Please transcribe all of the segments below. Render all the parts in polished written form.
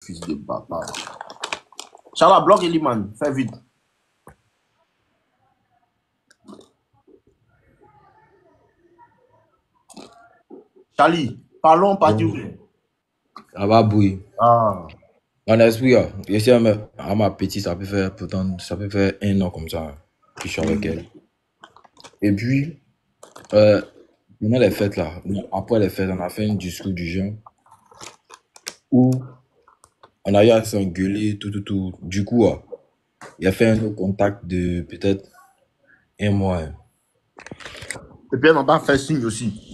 Fils de papa. Charles, bloque Eliman. Fais vite. Charlie, parlons pas du Bon, ça va bouillir. Ah. Mon esprit, je sais, à ma petite, ça peut faire, pourtant, ça peut faire 1 an comme ça que je suis avec elle. Et puis, euh, pendant les fêtes là, après les fêtes, on a fait un discours du genre où on a eu à s'engueuler, tout. Du coup, il a fait un autre contact de peut-être 1 mois. Et puis, elle n'a pas fait signe aussi.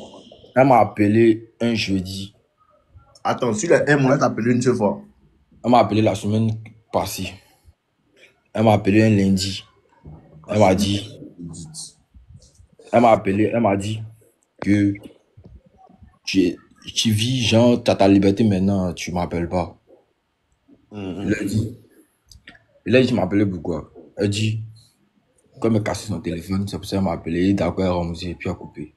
Elle m'a appelé un jeudi. Attends, sur les 1 mois, elle t'a appelé une seule fois. Elle m'a appelé la semaine passée. Elle m'a appelé un lundi. Ah, Elle c'est m'a une dit, petite. elle m'a appelé, elle m'a dit que tu, tu vis, genre, t'as ta liberté maintenant, tu m'appelles pas. Il a dit, tu m'appelais pourquoi? Elle dit, comme elle a cassé son téléphone, c'est pour ça qu'elle m'a appelé, d'accord, elle a remonté, puis elle a coupé.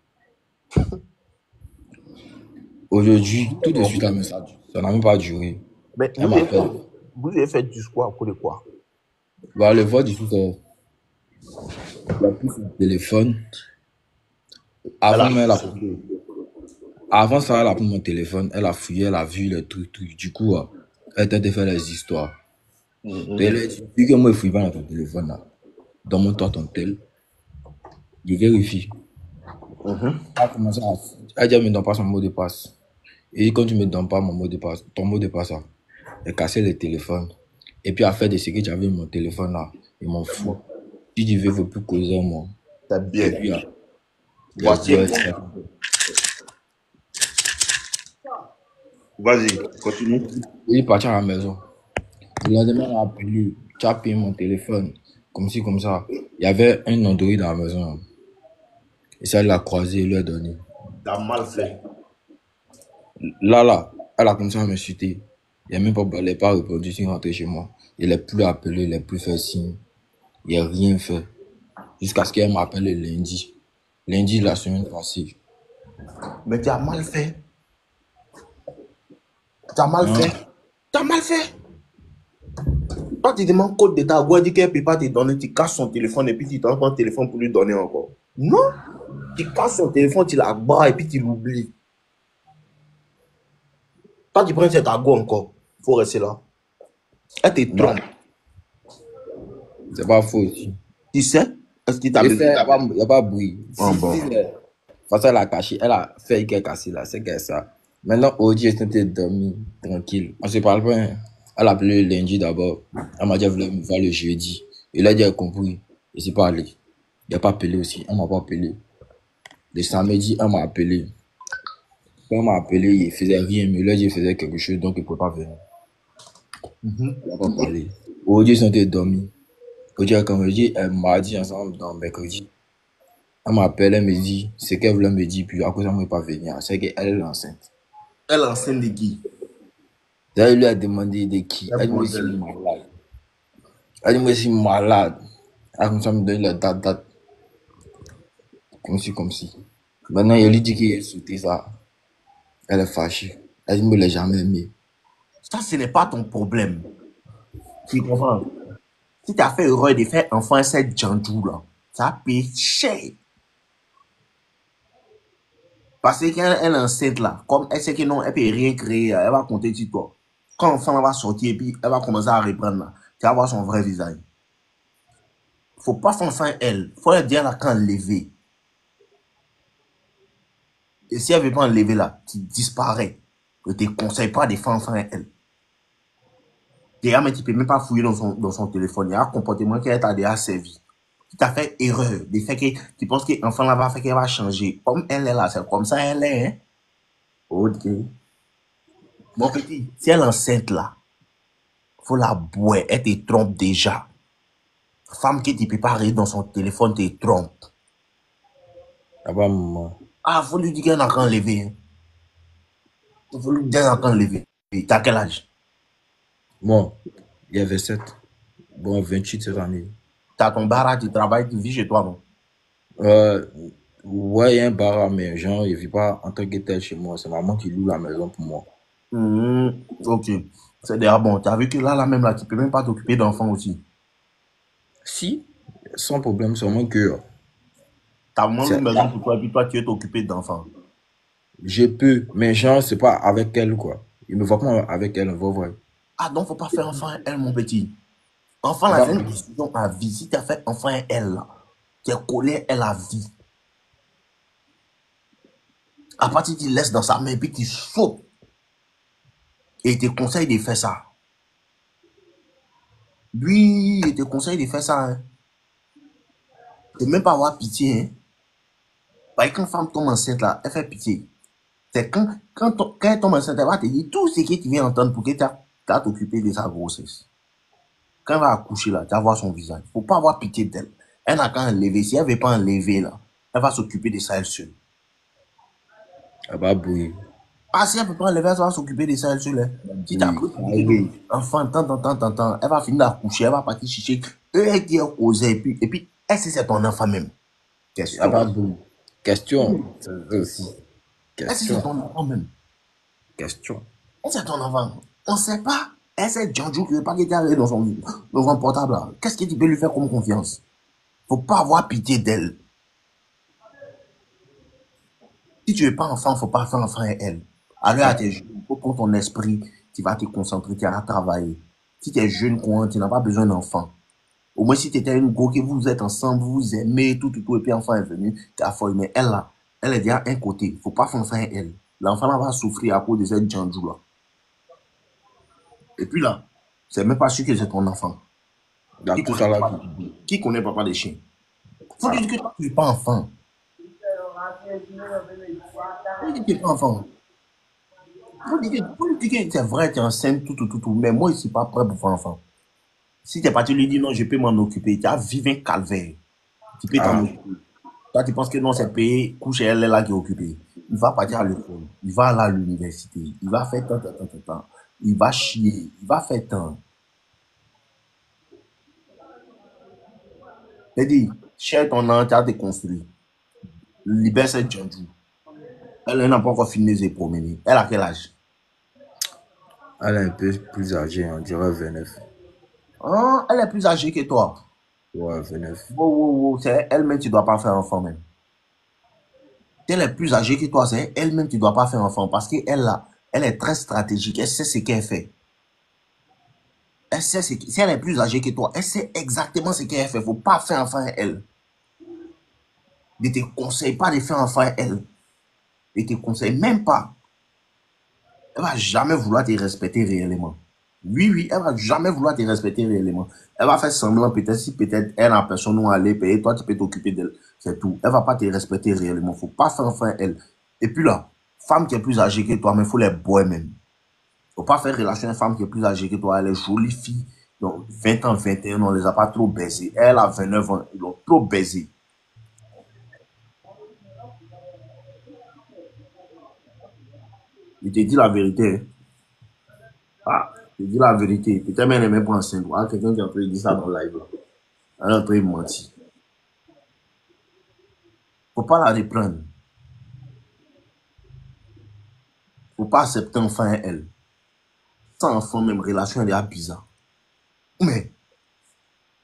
Aujourd'hui, tout de suite, ça n'a même pas duré. Mais Elle m'appelle. vous avez fait du squat à cause de quoi? Bah, le vote, du coup, elle a pris son téléphone. Elle Avant, a. même, avant ça, elle a pris mon téléphone, elle a fouillé, elle a vu les trucs. Du coup, elle t'a fait les histoires. Et elle a dit, vu que moi, je fouille pas dans ton téléphone, là, donne-moi-toi ton tel, je vérifie. Elle a commencé à, elle dit, elle me donne pas son mot de passe. Et quand tu me donnes pas mon mot de passe, ton mot de passe, là, elle cassait le téléphone. Et puis, elle fait de ce que tu avais mon téléphone, là, ils m'en fout. Si tu veux, faut plus causer, moi. C'est Et bien. puis, Voici. ouais, Vas-y, continue. il est parti à la maison. Le lendemain, on a appelé, tu as payé mon téléphone, comme ci, comme ça. Il y avait un Android dans la maison. Et ça, elle l'a croisé, il lui a donné. T'as mal fait. Là, elle a commencé à m'insulter. Elle n'a pas répondu, je rentré chez moi. Il n'est plus appelé, il n'est plus fait signe. Il n'a rien fait. Jusqu'à ce qu'elle m'appelle le lundi. Lundi, la semaine passée. Mais tu as mal fait. Tu as mal Hein? fait. Tu as mal fait. Quand tu demandes code de ta voix, dit qu'elle ne peut pas te donner, tu casses son téléphone et puis tu donnes ton téléphone pour lui donner encore. Non. Tu casses son téléphone, tu la bats et puis tu l'oublies. Quand tu prends cet argot encore, il faut rester là. Elle te Bah, trompe. c'est pas faux aussi. Tu sais? Est-ce qu'il t'a Et besoin? fait, il n'y a pas bruit. Ah Si, bon. parce qu'elle a caché, elle a fait qu'elle a cassé là, c'est qu'elle ça. Maintenant, aujourd'hui, elle était dormie, tranquille. On se parle pas, hein. Elle a appelé le lundi d'abord. Elle m'a dit qu'elle voulait me voir le jeudi. Il a dit, elle a compris. Je suis pas allé. Il n'a pas appelé aussi. Elle m'a pas appelé. Le samedi, elle m'a appelé. Quand elle m'a appelé, il faisait rien, mais là, il faisait quelque chose, donc il ne pouvait pas venir. Il n'a pas parlé. Aujourd'hui, ils étaient dormis. Aujourd'hui, quand on dit, mardi ensemble, dans mercredi. Elle m'appelle, elle me dit ce qu'elle voulait me dire, puis à cause de moi, elle ne pas venir. C'est qu'elle est enceinte. Elle est enceinte de qui? Elle lui a demandé de qui. Un Elle dit, moi, je suis modèle. malade. Elle dit, moi, je suis malade. Elle comme ça me donne la date, comme si. Maintenant, il lui dit qu'il a sauté ça. Elle est fâchée. Elle dit, moi, je ne l'ai jamais aimé. Ça, ce n'est pas ton problème. Tu comprends? Si tu as fait erreur de faire enfant cette jandou là, ça paye cher. Parce qu'elle est enceinte là, comme elle sait que non, elle peut rien créer, elle va compter sur toi. Quand l'enfant va sortir et puis elle va commencer à reprendre là, tu vas voir son vrai visage. Faut pas faire enfant elle, faut elle dire là quand lever. Et si elle veut pas enlever là, tu disparais. Je te conseille pas de faire enfant elle. Déjà, mais tu peux même pas fouiller dans son téléphone. Il y a un comportement qu'elle t'a déjà servi. Tu t'as fait erreur. De fait que tu penses que l'enfant là va faire qu'elle va changer. Comme elle est là, c'est comme ça elle est. Hein? Ok. Mon petit, si elle est enceinte là, faut la boire. Elle te trompe déjà. Femme qui te peut pas regarder dans son téléphone te trompe. Ah bah, maman. Ah, faut lui dire qu'elle n'a qu'à enlever. Hein. Faut lui dire qu'elle n'a qu'à enlever. T'as quel âge? Bon, il y avait 7. Bon, 28 cette année. T'as ton bar, tu travailles, tu vis chez toi, non? Euh, ouais, il y a un bar, mais genre, il ne vit pas en tant que tel chez moi. C'est maman qui loue la maison pour moi. Ok. C'est déjà bon. Tu as vu que même là, tu peux même pas t'occuper d'enfants aussi. Si, sans problème, seulement que Tu as moins de c'est- maison pour toi et puis toi, tu es t'occuper d'enfants. je peux, mais genre, c'est pas avec elle, quoi. Il me voit pas avec elle, on va voir. Ah, donc, faut pas faire enfant et elle, mon petit. Enfant, Ah là, bah, c'est une décision à vie. Si tu as fait enfant et elle, là, tu es collé elle à vie. À partir, tu laisses dans sa main et puis tu sautes. Et il te conseille de faire ça. Lui, il te conseille de faire ça. Hein. De même pas avoir pitié. Hein. Parce que quand une femme tombe enceinte, là, elle fait pitié. C'est quand elle tombe enceinte, elle va te dire tout ce que tu viens entendre pour que tu as t'occuper de sa grossesse. Quand elle va accoucher, là, tu vas voir son visage. Faut pas avoir pitié d'elle. Elle n'a qu'à enlever. Si elle veut pas enlever, là, elle va s'occuper de ça elle seule. ah bah, bouille. Ah, si elle peut pas enlever, elle va s'occuper de ça elle seule. Hein. Si tu as Oui, pris ça pour dire que non, arrive. enfant, tant, elle va finir d'accoucher, elle va partir chercher. Elle qui est causé, et puis, est-ce que c'est ton enfant même? Ah Question. bah, bouille. Question. C'est ça aussi. Est-ce que c'est Question. ton enfant même? Question. Est-ce que c'est ton enfant? On ne sait pas. Est-ce que c'est Django qui veut pas qu'il arrivé dans son portable là? Qu'est-ce que tu peux lui faire comme confiance? Faut pas avoir pitié d'elle. Si tu veux pas enfant, faut pas faire enfant et elle. Alors à tes jeunes, faut prendre ton esprit, tu vas te concentrer, tu vas travailler. Si tu es jeune, tu n'as pas besoin d'enfant. Au moins, si tu étais une go, que vous êtes ensemble, vous vous aimez, tout, et puis l'enfant est venu, tu as folle. Mais elle, là, elle est déjà un côté. Faut pas faire enfant et elle. L'enfant, là, va souffrir à cause de cette Django, là. Et puis là, c'est même pas sûr que c'est ton enfant. Dans Qui tout connaît ça là. papa des chiens? Qui connaît papa des chiens? Faut lui Ah, dire que toi, tu n'es pas enfant. Faut lui dire que tu n'es pas enfant. Faut lui dire que c'est vrai, tu es enceinte, tout. Mais moi, je ne suis pas prêt pour faire enfant. Si tu es parti lui dire non, je peux m'en occuper, tu as vécu un calvaire. Tu peux t'en ah, occuper. Toi, tu penses que non, c'est payé, couche, elle est là qui est occupée. Il va partir à l'école, il va aller à l'université, il va faire tant. Il va chier, il va faire tant. C'est-à-dire, cherche ton an, tu as te construit. Libère cette Django. Elle n'a pas encore fini de se promener. Elle a quel âge? elle est un peu plus âgée, on dirait 29. Hein? Elle est plus âgée que toi. Ouais, 29. Wow. C'est elle-même, tu ne dois pas faire enfant même. Si elle est plus âgée que toi, c'est elle-même, tu ne dois pas faire enfant. Parce qu'elle là, elle est très stratégique. Elle sait ce qu'elle fait. Elle sait si elle est plus âgée que toi, elle sait exactement ce qu'elle fait. Il ne faut pas faire enfant à elle. Ne te conseille pas de faire enfant à elle. Ne te conseille même pas. Elle va jamais vouloir te respecter réellement. Oui, elle va jamais vouloir te respecter réellement. Elle va faire semblant, peut-être, si peut-être elle a personne où aller payer, toi tu peux t'occuper d'elle. C'est tout. Elle va pas te respecter réellement. Faut pas faire enfant à elle. Et puis là, femme qui est plus âgée que toi, mais il faut les boire même. Faut pas faire relation à une femme qui est plus âgée que toi. Elle est jolie fille. Donc, 20 ans, 21 ans, on les a pas trop baisés. Elle a 29 ans, ils l'ont trop baisé. Je te dis la vérité. Hein. Ah, je te dis la vérité. Peut-être même elle n'est même pas enceinte. Ah, quelqu'un qui a pris dit ça dans le live. Là. Elle a pris menti. Faut pas la reprendre. Faut pas accepter enfin elle. Sans enfant, même relation, elle est bizarre. Mais,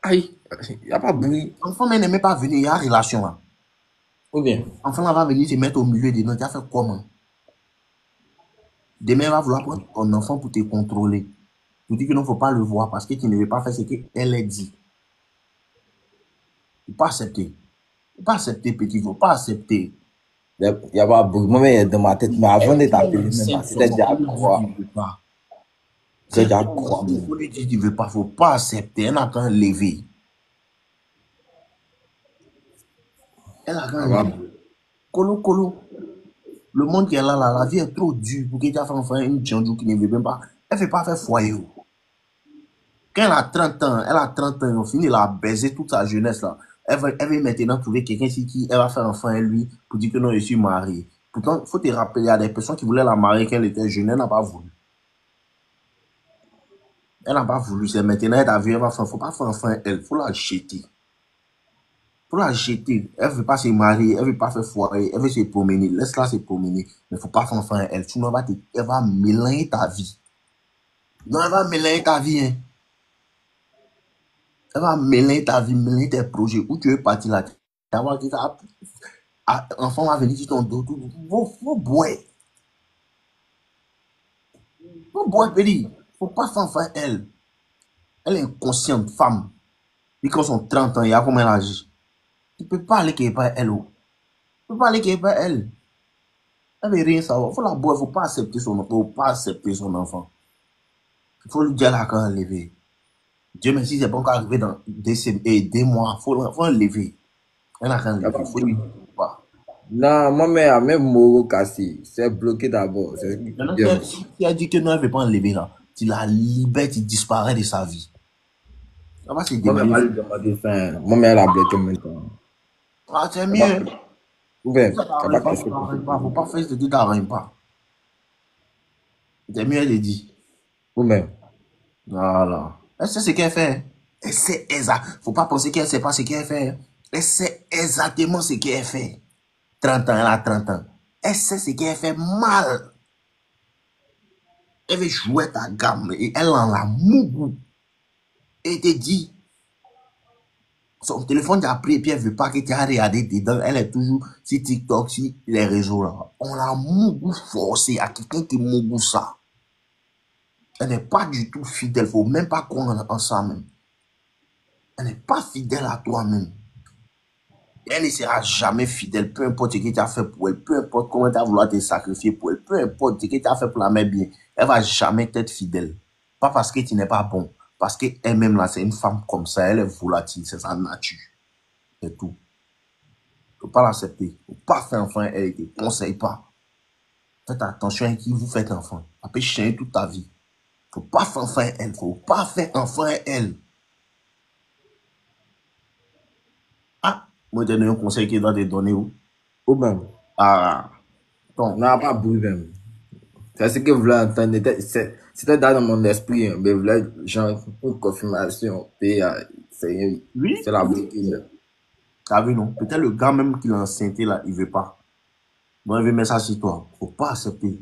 Aïe, il n'y a pas de bruit. enfant, même n'est pas venu, il y a relation là. Ou bien, Enfant là va venir se mettre au milieu de nous. Tu as fait comment? Demain, elle va vouloir prendre ton enfant pour te contrôler. Pour dire qu'il ne faut pas le voir parce que tu ne veux pas faire ce qu'elle a dit. Il ne faut pas accepter. Il ne faut pas accepter, petit. Il ne faut pas accepter. il y a pas de bruit. Moi-même, il est dans ma tête. Mais avant de Elle est t'appeler, même, enceinte parce que j'ai seulement. déjà Faut lui dire croire. qu'il ne veut pas. J'ai C'est déjà trop croire, facile. Il même. faut lui dire qu'il ne veut pas. Il ne faut pas accepter. Elle n'a qu'à lever. Elle a qu'à Ça va. lever. Colo. Le monde qui est là, la vie est trop dure pour que tu aies une Django qui ne veut même pas. Elle ne fait pas faire foyer. Quand elle a 30 ans, elle a fini, elle a baisé toute sa jeunesse là. Elle veut maintenant trouver quelqu'un qui elle va faire enfant à lui pour dire que non, je suis marié. Pourtant, il faut te rappeler, il y a des personnes qui voulaient la marier quand elle était jeune, elle n'a pas voulu. Elle n'a pas voulu, c'est maintenant, elle a vu, elle va faire, faut pas faire enfant à elle, faut la jeter. Faut la jeter. Elle veut pas se marier, elle veut pas faire foyer, elle veut se promener, laisse-la se promener. Mais faut pas faire enfant à elle, sinon elle va mélanger ta vie. Non, elle va mêler ta vie, hein. Elle va mêler ta vie, mêler tes projets. Où tu veux partir là. Tu vas voir que ça. Enfant va venir sur ton dos. Faut boire. Faut boire, péri. Faut pas s'en faire elle. Elle est inconsciente, femme. Et quand son 30 ans, il y a combien elle agit? Tu peux pas aller quelque part elle. Oh. Tu peux pas aller quelque part elle. Elle veut rien savoir. Faut la boire. Faut pas accepter son enfant. Faut pas accepter son enfant. Il faut lui dire là quand elle lever. Dieu merci, c'est pas encore arrivé dans des mois. Faut lever. Elle n'a rien Y a levé. pas Faut bruit. pas. Non, moi, mais a même Moro cassé. C'est bloqué d'abord. C'est ce qui Maintenant, vient. si tu as dit que non, elle ne veut pas enlever là, tu la libères, tu disparais de sa vie. Elle va se Moi, mais débrouiller. pas lui demander fin. Moi, mais elle a bloqué maintenant. Ah, c'est Y a pas mieux. ouvert. Ça Y a t'arrange pas pas, cassé ça pour t'arrange pas. Faut pas faire ce que tu t'arranges pas. C'est mieux, elle le dit. ou même. Voilà. Elle sait ce qu'elle fait. Elle sait exact. Faut pas penser qu'elle sait pas ce qu'elle fait. Elle sait exactement ce qu'elle fait. 30 ans, elle a 30 ans. Elle sait ce qu'elle fait mal. Elle veut jouer ta gamme et elle en a mougou. Et te dit, son téléphone t'a pris et puis elle veut pas que tu aies regardé dedans. Elle est toujours sur TikTok, sur les réseaux là. On l'a mougou forcé à quelqu'un qui mougou ça. Elle n'est pas du tout fidèle. Faut même pas croire en ça même. Elle n'est pas fidèle à toi-même. Elle ne sera jamais fidèle, peu importe ce que tu as fait pour elle, peu importe comment tu as voulu te sacrifier pour elle, peu importe ce que tu as fait pour la mettre bien, elle va jamais être fidèle. Pas parce que tu n'es pas bon, parce qu'elle-même là, c'est une femme comme ça, elle est volatile, c'est sa nature. C'est tout. Faut pas l'accepter. Faut pas faire enfant, elle ne te conseille pas. Faites attention à qui vous faites enfant. Ça peut changer toute ta vie. Faut pas faire enfant elle. Faut pas faire enfant elle. Ah, moi, je te donne un conseil qui doit te donner où? Ou même. Ah, donc, Non, pas bruit même. C'est ce que je voulais entendre. C'était dans mon esprit. Hein, mais je voulais, genre, une confirmation. Puis, oui, c'est la oui. bloquée. T'as vu, non? Peut-être le gars même qui l'a enceinté là, il veut pas. Bon, il veut mettre ça sur toi. Faut pas accepter.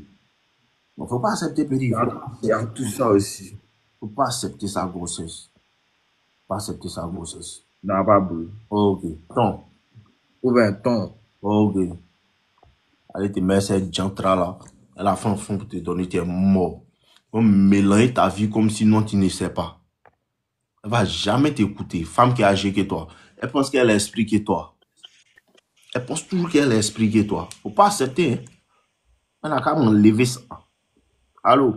Non, faut pas accepter, Péri. Faut pas Il y a accepter. tout ça aussi. Faut pas accepter sa grossesse. Faut pas accepter sa grossesse. Non, pas bruit. Ok. Donc, Ou bien, ton. ok. Allez, te mets cette jantra là. À la fin, pour te donner, tu es mort. On mélange ta vie comme sinon tu ne sais pas. Elle va jamais t'écouter. Femme qui est âgée que toi. Elle pense qu'elle a l'esprit que toi. Elle pense toujours qu'elle a l'esprit que toi. Faut pas accepter. Hein. Elle a qu'à m'enlever ça. Allô?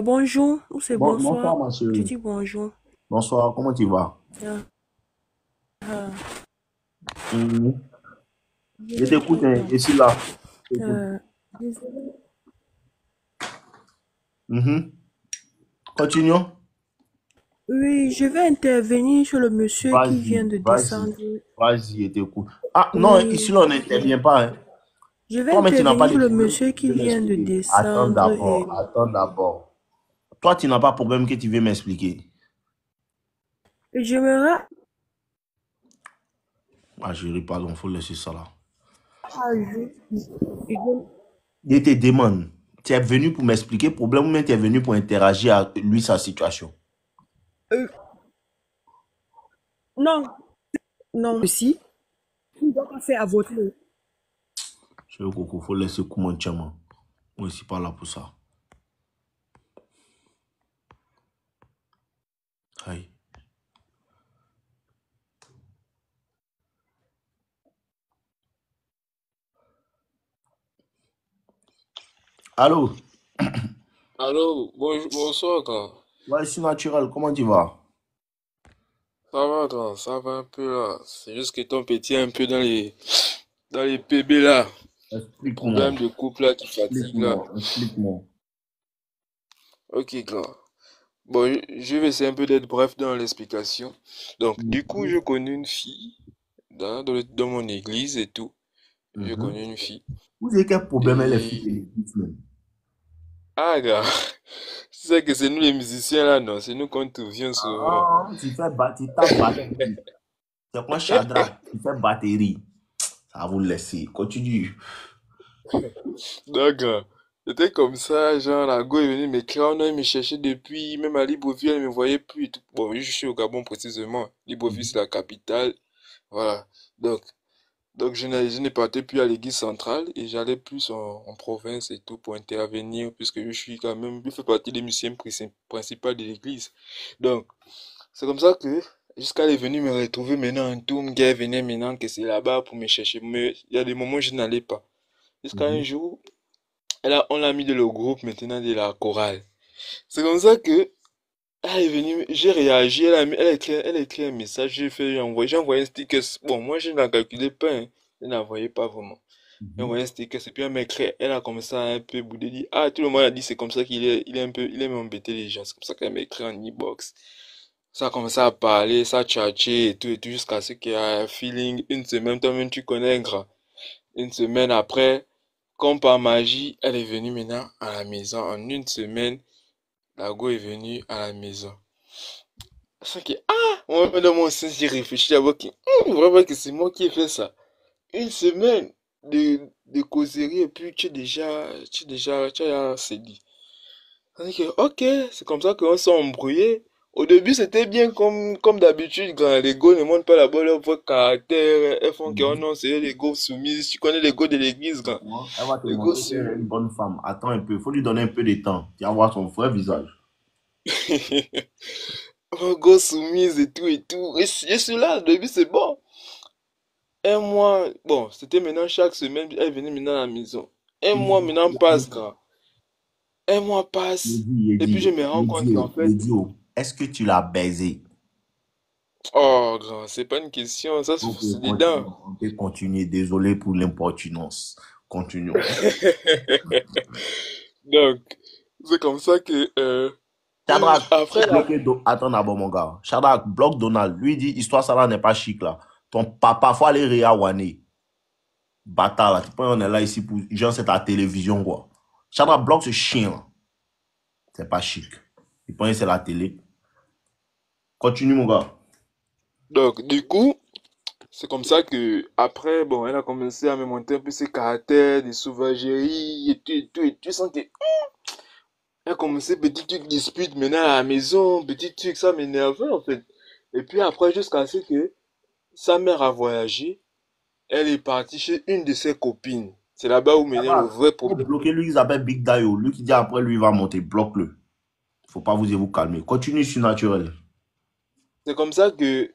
Bonjour, ou c'est Bonsoir, bonsoir. ma Tu chérie. dis bonjour. Bonsoir, comment tu vas? Ah, ah, Mhm. je Je vais t'écoute, très hein. bien. Ici, là. Je t'écoute. Désolé. Mhm. Continuons. Oui, je vais intervenir sur le monsieur qui Vas-y, vient de vas-y. descendre. Vas-y, je t'écoute. Ah, non, ici, Oui, là, on n'intervient pas, hein. je vais Toi, mais tu n'as pas intervenir de sur le problème monsieur que tu qui veux vient de m'expliquer. Attends descendre d'abord, et attends d'abord. Toi, tu n'as pas de problème que tu veux m'expliquer. j'aimerais Ah, je ris, pardon, il faut laisser ça là. ajouter. je- Je te demande, tu es venu pour m'expliquer le problème ou bien tu es venu pour interagir avec lui, sa situation? euh, non, non, aussi. Il doit pas faire à votre. Je veux Coco, il faut laisser comment tu moi. Moi, je ne suis pas là pour ça. Aïe. Allô? Allô, bonsoir, grand. Ouais, je suis naturel, comment tu vas? Ça va, grand, ça va un peu là. C'est juste que ton petit est un peu dans les PB là. Explique-moi, Problème de couple là qui fatigue là. explique-moi. Ok, grand. Bon, je vais essayer un peu d'être bref dans l'explication. Donc, du coup, je connais une fille dans mon église et tout. Je Mhm. connais une fille. Vous avez quel problème avec les filles de Et. l'église même? Ah, gars, tu sais que c'est nous les musiciens là, non? C'est nous qu'on te vient souvent. Ah, tu tapes batterie. C'est quoi Shadrach? Tu fais batterie. Ça va vous laisser. Continue. D'accord. C'était comme ça, genre, la go est venue m'écrire, on a me chercher depuis, même à Libreville, elle ne me voyait plus et tout. Bon, je suis au Gabon précisément. Libreville, c'est la capitale. Voilà. Donc, je n'ai partais plus à l'église centrale et j'allais plus en province et tout pour intervenir, puisque je suis quand même, je fais partie des musiciens principaux de l'église. Donc, c'est comme ça que, jusqu'à elle est venue me retrouver maintenant en tour, qu'elle venait maintenant, que c'est là-bas pour me chercher. Mais il y a des moments où je n'allais pas. Jusqu'à un Mhm. jour, on l'a mis dans le groupe maintenant de la chorale. C'est comme ça que elle est venue, j'ai réagi, elle a écrit un message, j'ai envoyé un sticker. Bon, moi je n'en calculais pas, hein. Je n'envoyais pas vraiment. J'ai Mhm. envoyé un sticker, et puis elle m'a écrit, elle a commencé à un peu bouder, dit, ah, tout le monde a dit c'est comme ça il est un peu, il aime embêter les gens. C'est comme ça qu'elle m'a écrit en e-box. Ça a commencé à parler, ça a tchatché et tout, jusqu'à ce qu'il y a un feeling. Une semaine, toi-même tu connais, grand. Une semaine après, comme par magie, elle est venue maintenant à la maison. En une semaine, la go est venue à la maison. Sans que, moi, dans mon sens, j'ai réfléchi d'abord que, vraiment que c'est moi qui ai fait ça. Une semaine de causerie et puis tu as cédé. C'est que, ok, c'est comme ça qu'on s'est embrouillé. Au début, c'était bien comme d'habitude, quand les go ne montrent pas la bonne leur vrai caractère, elles font que, oh Mhm. non, c'est les go soumises. Tu connais les go de l'église, quand Moi, elle va te les go montrer qu'elle est soumis. une bonne femme. Attends un peu, il faut lui donner un peu de temps. Tu vas voir son vrai visage. Oh, go soumise et tout et tout. Et celui-là, au début, c'est bon. Un mois, bon, c'était maintenant chaque semaine, elle venait maintenant à la maison. Un Il mois dit, maintenant passe, grand. Un mois il passe. dit, il Et puis je dit, me rends il compte dit, qu'en fait, il dit, oh, est-ce que tu l'as baisé? oh, grand, c'est pas une question, ça, Ok, c'est dedans. continuons. On peut continuer. Désolé pour l'importunance. Continuons. Donc, c'est comme ça que, Shadrach, après la... Attends d'abord, mon gars. Shadrach, bloque Donald. Lui dit, histoire, ça là n'est pas chic, là. Ton papa, faut aller réa Wane. Bâtard, là. Tu peux, on est là ici pour. Genre, c'est ta télévision, quoi. Shadrach, bloque ce chien, là. C'est pas chic. Il pense que c'est la télé. Continue, mon gars. Donc, du coup, c'est comme ça que, après, bon, elle a commencé à me montrer un peu ses caractères, des sauvageries, et tout, et tout, et tu sens que, elle a commencé petit truc dispute maintenant à la maison, petit truc, ça m'énervait, en fait. Et puis après, jusqu'à ce que sa mère a voyagé, elle est partie chez une de ses copines. C'est là-bas où menait le Shadrach, vrai faut problème. bloquer lui, il s'appelle Big Dayo. Lui qui dit après, lui, il va monter. Bloque-le. Faut pas vous calmer. Continue sur naturel. C'est comme ça que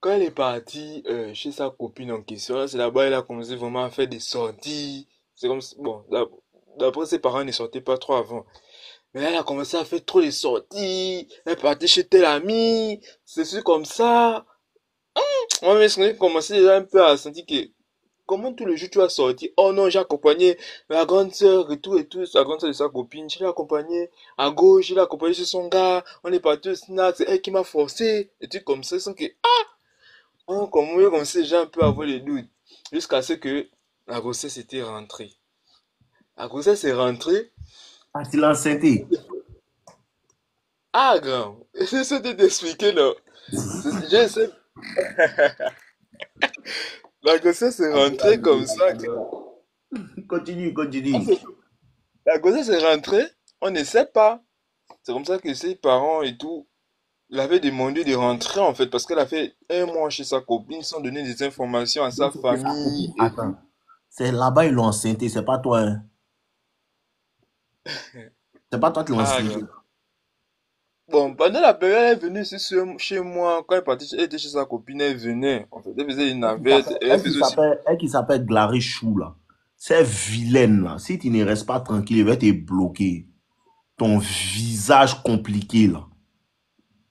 quand elle est partie chez sa copine en question, c'est là-bas elle a commencé vraiment à faire des sorties. C'est comme bon, d'après ses parents, elle ne sortait pas trop avant. Mais là, elle a commencé à faire trop de sorties. Elle partait chez tel ami. C'est sûr comme ça. Moi, j'ai commencé déjà un peu à sentir que comment tout le jour tu as sorti? Oh non, j'ai accompagné ma grande sœur et tout, la grande sœur de sa copine. Je l'ai accompagnée à gauche, je l'ai accompagnée chez son gars. On est parti au snack, c'est elle qui m'a forcé. Et tout comme ça, sans que, comme ça, j'ai un peu avoir les doutes. Jusqu'à ce que la grossesse était rentrée. La grossesse est rentrée. Ah, tu l'as enceinté. Ah, grand. J'essaie de t'expliquer, non. J'essaie. La grossesse est rentrée comme ça, grand. Continue, continue. La grossesse est rentrée, on ne sait pas. C'est comme ça que ses parents et tout l'avaient demandé de rentrer en fait, parce qu'elle a fait un mois chez sa copine sans donner des informations à sa Donc, c'est que sa famille copine. et Attends. tout. C'est là-bas, ils l'ont enceinté. C'est pas toi, hein. C'est pas toi qui l'as Ah, enceinté. grave. Bon, pendant la période, elle est venue ici chez moi. Quand elle partait, elle était chez sa copine, elle venait. En fait, elle faisait une navette et elle faisait aussi. Elle qui s'appelle Glary Chou, là. C'est vilaine, là. Si tu ne restes pas tranquille, il va te bloquer. Ton visage compliqué, là.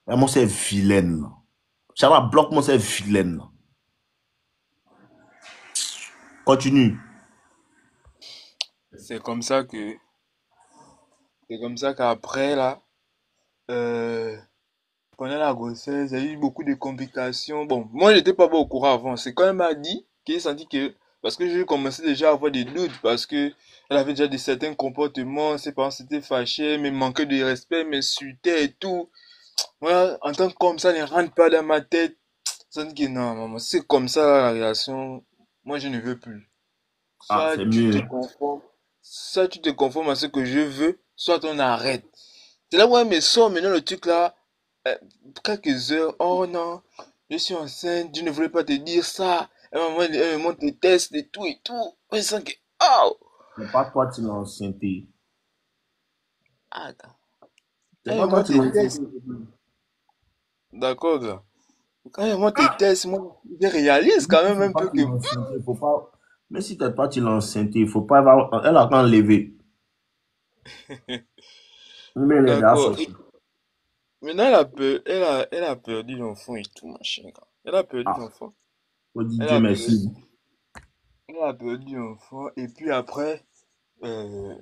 Vraiment, c'est vilaine, là. Chala, bloque-moi, c'est vilaine, là. Continue. C'est comme ça que, c'est comme ça qu'après, là, euh, pendant la grossesse, il y a eu beaucoup de complications. Bon, moi, j'étais pas au courant avant. C'est quand elle m'a dit qu'il senti que, parce que j'ai commencé déjà à avoir des doutes, parce que elle avait déjà des certains comportements, ses parents s'étaient fâchés, me manquaient de respect, m'insultaient et tout. Moi, en tant qu'homme, ça ne rentre pas dans ma tête. Ça dit que non, maman, c'est comme ça la relation. Moi, je ne veux plus. Ah, Soit c'est tu mieux, te hein. conformes, soit tu te conformes à ce que je veux, soit on arrête. C'est là où elle me sort maintenant le truc là, euh, quelques heures, oh non, je suis enceinte, je ne voulais pas te dire ça. Elle me montre des tests et tout et tout. Je sens que, oh! C'est pas toi qui l'as enceinté. Ah, attends. C'est Elle me pas toi montre qui l'as des enceinté. tests. D'accord, gars. Quand elle me montre des tests, moi, je réalise Même quand si même c'est un pas peu qui que, l'as enceinté, faut pas. Mais si c'est toi qui l'as enceinté, il faut pas avoir. Elle a qu'à enlever. Mais elle est déjà d'accord. sortie. Maintenant, elle a perdu l'enfant et tout, machin, gars. Elle a perdu Ah, l'enfant. faut dire Elle Dieu a perdu, merci. elle a perdu l'enfant. Et puis après, euh,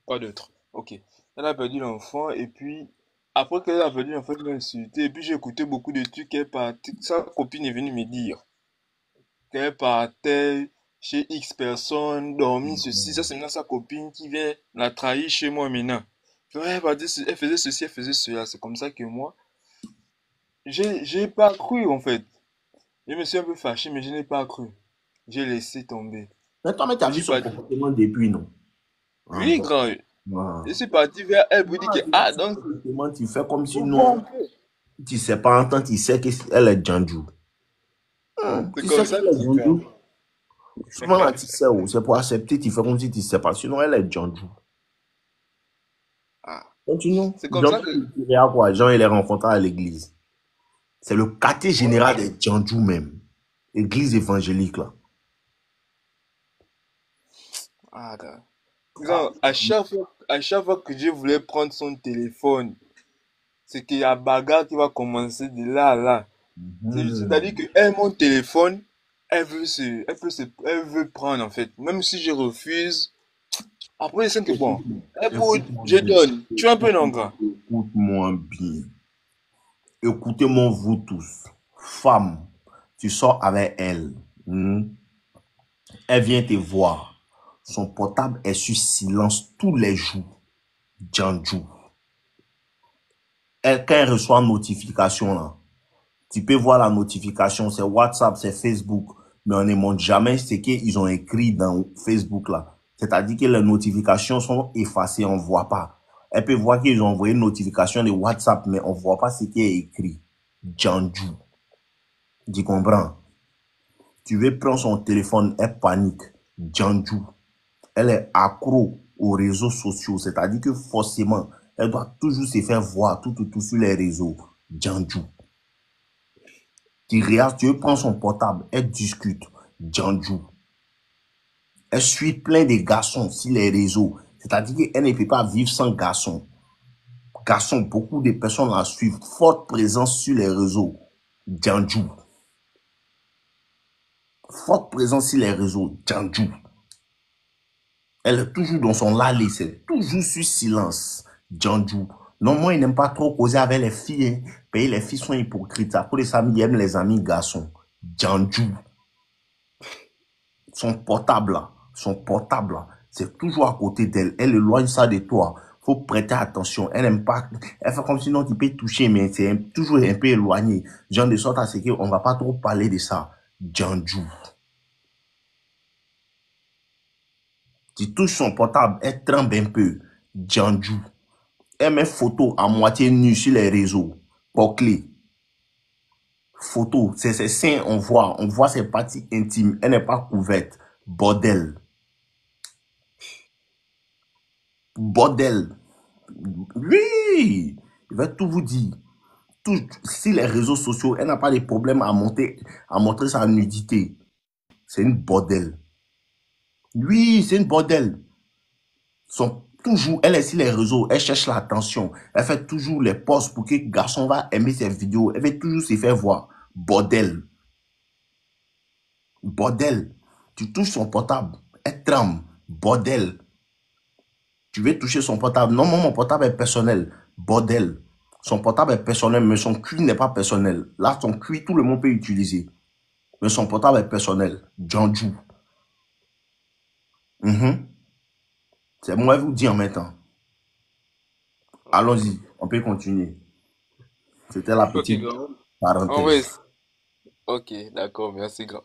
quoi d'autre? Ok. Elle a perdu l'enfant. Et puis, après qu'elle a perdu l'enfant, elle m'a insulté. Et puis, j'ai écouté beaucoup de trucs qu'elle partait. Sa copine est venue me dire qu'elle partait chez X personnes, dormir, ceci. Ça, c'est maintenant sa copine qui vient la trahir chez moi maintenant. Elle faisait ceci, elle faisait cela. C'est comme ça que moi, j'ai pas cru en fait. Je me suis un peu fâché, mais je n'ai pas cru. J'ai laissé tomber. Mais toi, mais tu as Je vu suis son parti. comportement depuis, non? Ah, Oui, bon. grand. Ah. Je suis parti vers elle pour dire que, Moi, tu vois ah, son donc, comportement, tu fais comme si faut voir un non, peu. tu sais pas en temps, tu sais qu'elle est Django. C'est Tu sais comme ça qu'elle que est c'est grand. Django. Souvent, là, tu sais où, c'est pour accepter, tu fais comme si tu sais pas. Sinon, elle est Django. Ah, Continuons. c'est comme ça Django, que. il est à quoi? Jean, il est rencontré à l'église. C'est le quartier général des Django même. Église évangélique, là. Ah, grand. Ah. Grand, à chaque fois que je voulais prendre son téléphone, c'est qu'il y a bagarre qui va commencer de là à là. C'est-à-dire Mhm. que elle, mon téléphone, elle veut prendre en fait. Même si je refuse, après, c'est que bon, Écoute-moi je bien. donne. Tu es un peu non, Écoute-moi grand. écoute-moi bien. Écoutez-moi, vous tous. Femme, tu sors avec elle. Hmm. Elle vient te voir. Son portable est sur silence tous les jours. Django. Quand elle reçoit une notification, là, tu peux voir la notification, c'est WhatsApp, c'est Facebook, mais on ne montre jamais ce qu'ils ont écrit dans Facebook là. C'est-à-dire que les notifications sont effacées, on ne voit pas. Elle peut voir qu'ils ont envoyé une notification de WhatsApp, mais on ne voit pas ce qui est écrit. Django. Tu comprends? Tu veux prendre son téléphone, elle panique. Django. Elle est accro aux réseaux sociaux, c'est-à-dire que forcément, elle doit toujours se faire voir tout sur les réseaux. Django. Tu regardes, tu prends son portable, elle discute. Django. Elle suit plein de garçons sur les réseaux. C'est-à-dire qu'elle ne peut pas vivre sans garçons. Garçons, beaucoup de personnes la suivent. Forte présence sur les réseaux. Django. Forte présence sur les réseaux. Django. Elle est toujours dans son lali, c'est toujours sur silence. Django. Non, moi, il n'aime pas trop causer avec les filles. Hein. Mais les filles sont hypocrites. Après les amis, ils aiment les amis garçons. Django. Son portable là, c'est toujours à côté d'elle. Elle éloigne ça de toi. Faut prêter attention. Elle n'aime pas. Elle fait comme si non, tu peux toucher, mais c'est toujours un peu éloigné. Genre de sorte à ce qu'on va pas trop parler de ça. Django. Tu touches son portable, elle tremble un peu. Django. Elle met photo à moitié nue sur les réseaux. Pour clé. Photo, c'est ses seins, on voit ses parties intimes. Elle n'est pas couverte. Bordel. Bordel. Oui, il va tout vous dire. Tout, si les réseaux sociaux, elle n'a pas de problème à montrer sa nudité. C'est une bordel. Oui, c'est une bordel. Toujours, elle est sur les réseaux, elle cherche l'attention. Elle fait toujours les posts pour que le garçon va aimer ses vidéos. Elle veut toujours se faire voir. Bordel. Bordel. Tu touches son portable, elle tremble. Bordel. Tu veux toucher son portable. Non, mon portable est personnel. Bordel. Son portable est personnel, mais son cuit n'est pas personnel. Là, son cuit, tout le monde peut utiliser. Mais son portable est personnel. Django. C'est moi qui vous dis en même temps. Allons-y, on peut continuer. C'était la Ok, petite grand. En vrai, parenthèse. ok, d'accord, merci, grand.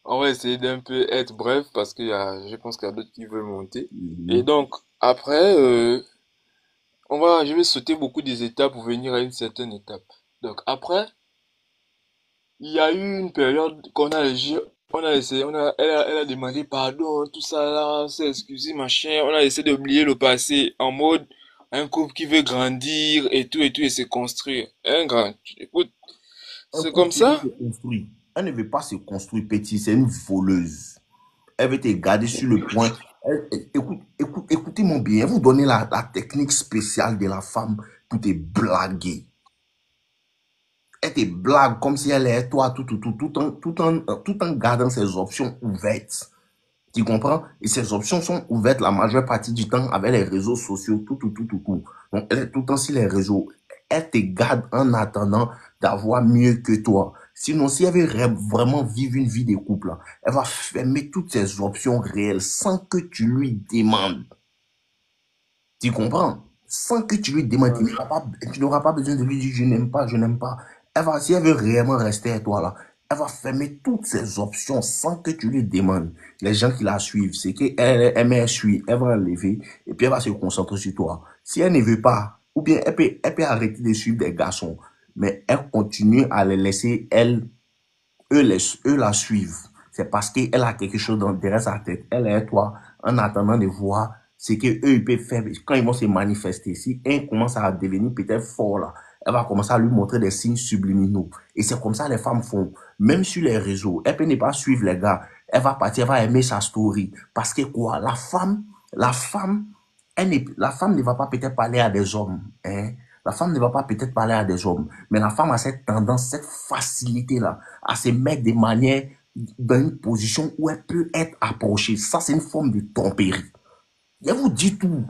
On va essayer d'un peu être bref parce je pense qu'il y a d'autres qui veulent monter. Et Mhm. donc, après, je vais sauter beaucoup des étapes pour venir à une certaine étape. Donc, après, il y a eu une période on a essayé, elle a demandé pardon, tout ça là, s'est excusé, machin. On a essayé d'oublier le passé en mode un couple qui veut grandir et tout, et se construire. Écoute, Un c'est couple comme qui veut ça? se construire. Elle ne veut pas se construire petit, c'est une voleuse. Elle veut te garder sur le point. Écoutez-moi bien, vous donnez la technique spéciale de la femme pour te blaguer. Elle te blague comme si elle est toi, tout en gardant ses options ouvertes. Tu comprends? Et ces options sont ouvertes la majeure partie du temps avec les réseaux sociaux, tout. Donc, elle est tout le temps sur les réseaux. Elle te garde en attendant d'avoir mieux que toi. Sinon, si elle veut vraiment vivre une vie de couple, elle va fermer toutes ses options réelles sans que tu lui demandes. Tu comprends? Sans que tu lui demandes, Ouais. tu n'auras pas besoin de lui dire je n'aime pas, je n'aime pas. Si elle veut réellement rester avec toi là, elle va fermer toutes ses options sans que tu lui demandes. Les gens qui la suivent, c'est qu'elle elle suit, elle va enlever et puis elle va se concentrer sur toi. Si elle ne veut pas, ou bien elle peut arrêter de suivre des garçons, mais elle continue à les laisser, eux la suivent. C'est parce qu'elle a quelque chose derrière sa tête. Elle est toi en attendant de voir ce qu'eux ils peuvent faire quand ils vont se manifester. Si un commence à devenir peut-être fort là, elle va commencer à lui montrer des signes subliminaux. Et c'est comme ça que les femmes font. Même sur les réseaux, elle peut ne pas suivre les gars. Elle va partir, elle va aimer sa story. Parce que quoi, la femme, la femme ne va pas peut-être parler à des hommes. Hein? La femme ne va pas peut-être parler à des hommes. Mais la femme a cette tendance, cette facilité-là à se mettre de manière dans une position où elle peut être approchée. Ça, c'est une forme de tromperie. Je vous dis tout.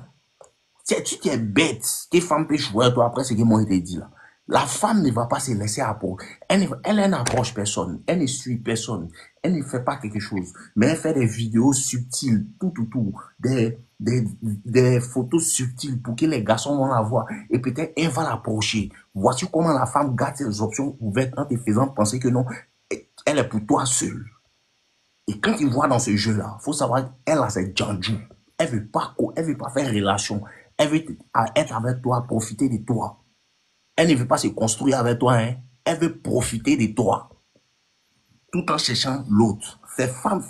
Tu es bête. Que femme peut jouer à toi après ce que moi je t'ai dit là. La femme ne va pas se laisser approcher. Elle n'approche personne. Elle ne suit personne. Elle ne fait pas quelque chose. Mais elle fait des vidéos subtiles, tout. Des photos subtiles pour que les garçons vont la voir. Et peut-être elle va l'approcher. Voici comment la femme garde ses options ouvertes en te faisant penser que non, elle est pour toi seule. Et quand il voit dans ce jeu-là, il faut savoir qu'elle a ses jandjus. Elle veut pas faire relation. Elle veut être avec toi, profiter de toi. Elle ne veut pas se construire avec toi, hein. Elle veut profiter de toi, tout en cherchant l'autre. C'est femme,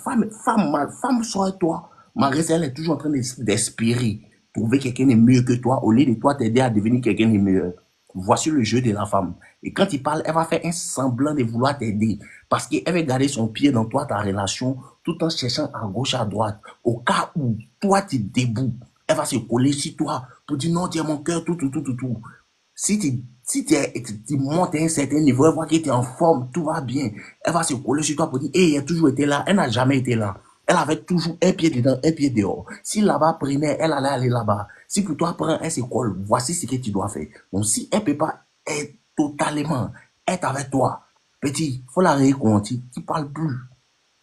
sois toi. Marissa, elle est toujours en train d'espérer trouver quelqu'un de mieux que toi, au lieu de toi t'aider à devenir quelqu'un de meilleur. Voici le jeu de la femme. Et quand il parle, elle va faire un semblant de vouloir t'aider. Parce qu'elle va garder son pied dans toi, ta relation, tout en cherchant à gauche, à droite. Au cas où toi, tu es debout, elle va se coller sur toi pour dire non, tu es mon cœur, tout. Si tu montes à un certain niveau, elle voit que tu es en forme, tout va bien. Elle va se coller sur toi pour dire, hey, elle a toujours été là. Elle n'a jamais été là. Elle avait toujours un pied dedans, un pied dehors. Si là-bas prenait, elle allait aller là-bas. Si pour toi prend, elle se colle. Voici ce que tu dois faire. Donc si elle ne peut pas être totalement être avec toi, petit, faut la réconcilier. Tu ne parles plus.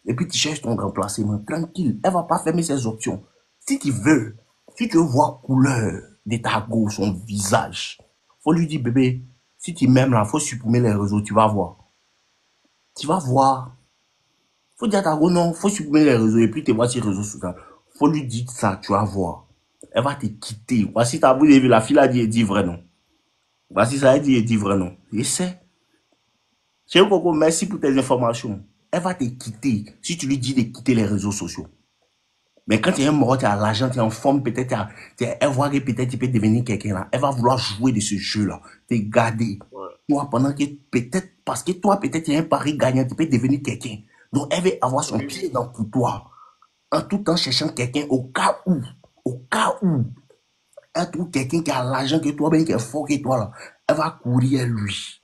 Et puis tu cherches ton remplacement. Tranquille. Elle ne va pas fermer ses options. Si tu veux, si tu veux voir couleur de ta go, son visage, faut lui dire, bébé, si tu m'aimes là, faut supprimer les réseaux, tu vas voir. Tu vas voir. Faut dire à ta go, non, faut supprimer les réseaux et puis tu vois sur les réseaux sociaux. Faut lui dire ça, tu vas voir. Elle va te quitter. Voici ta vous avez vu, la fille a dit, elle dit vrai non. Voici ça, elle dit vrai non. Je sais. Chérie Coco, merci pour tes informations. Elle va te quitter si tu lui dis de quitter les réseaux sociaux. Mais quand tu es mort, tu as l'argent, tu es en forme, peut-être, elle voit que peut-être tu peux devenir quelqu'un là. Elle va vouloir jouer de ce jeu-là, te garder. Ouais. Toi, pendant que peut-être, parce que toi, peut-être, tu es un pari gagnant, tu peux devenir quelqu'un. Donc, elle veut avoir son Oui. pied dans pour toi, en tout temps cherchant quelqu'un au cas où, elle trouve quelqu'un qui a l'argent que toi, ben, qui est fort que toi là, elle va courir à lui.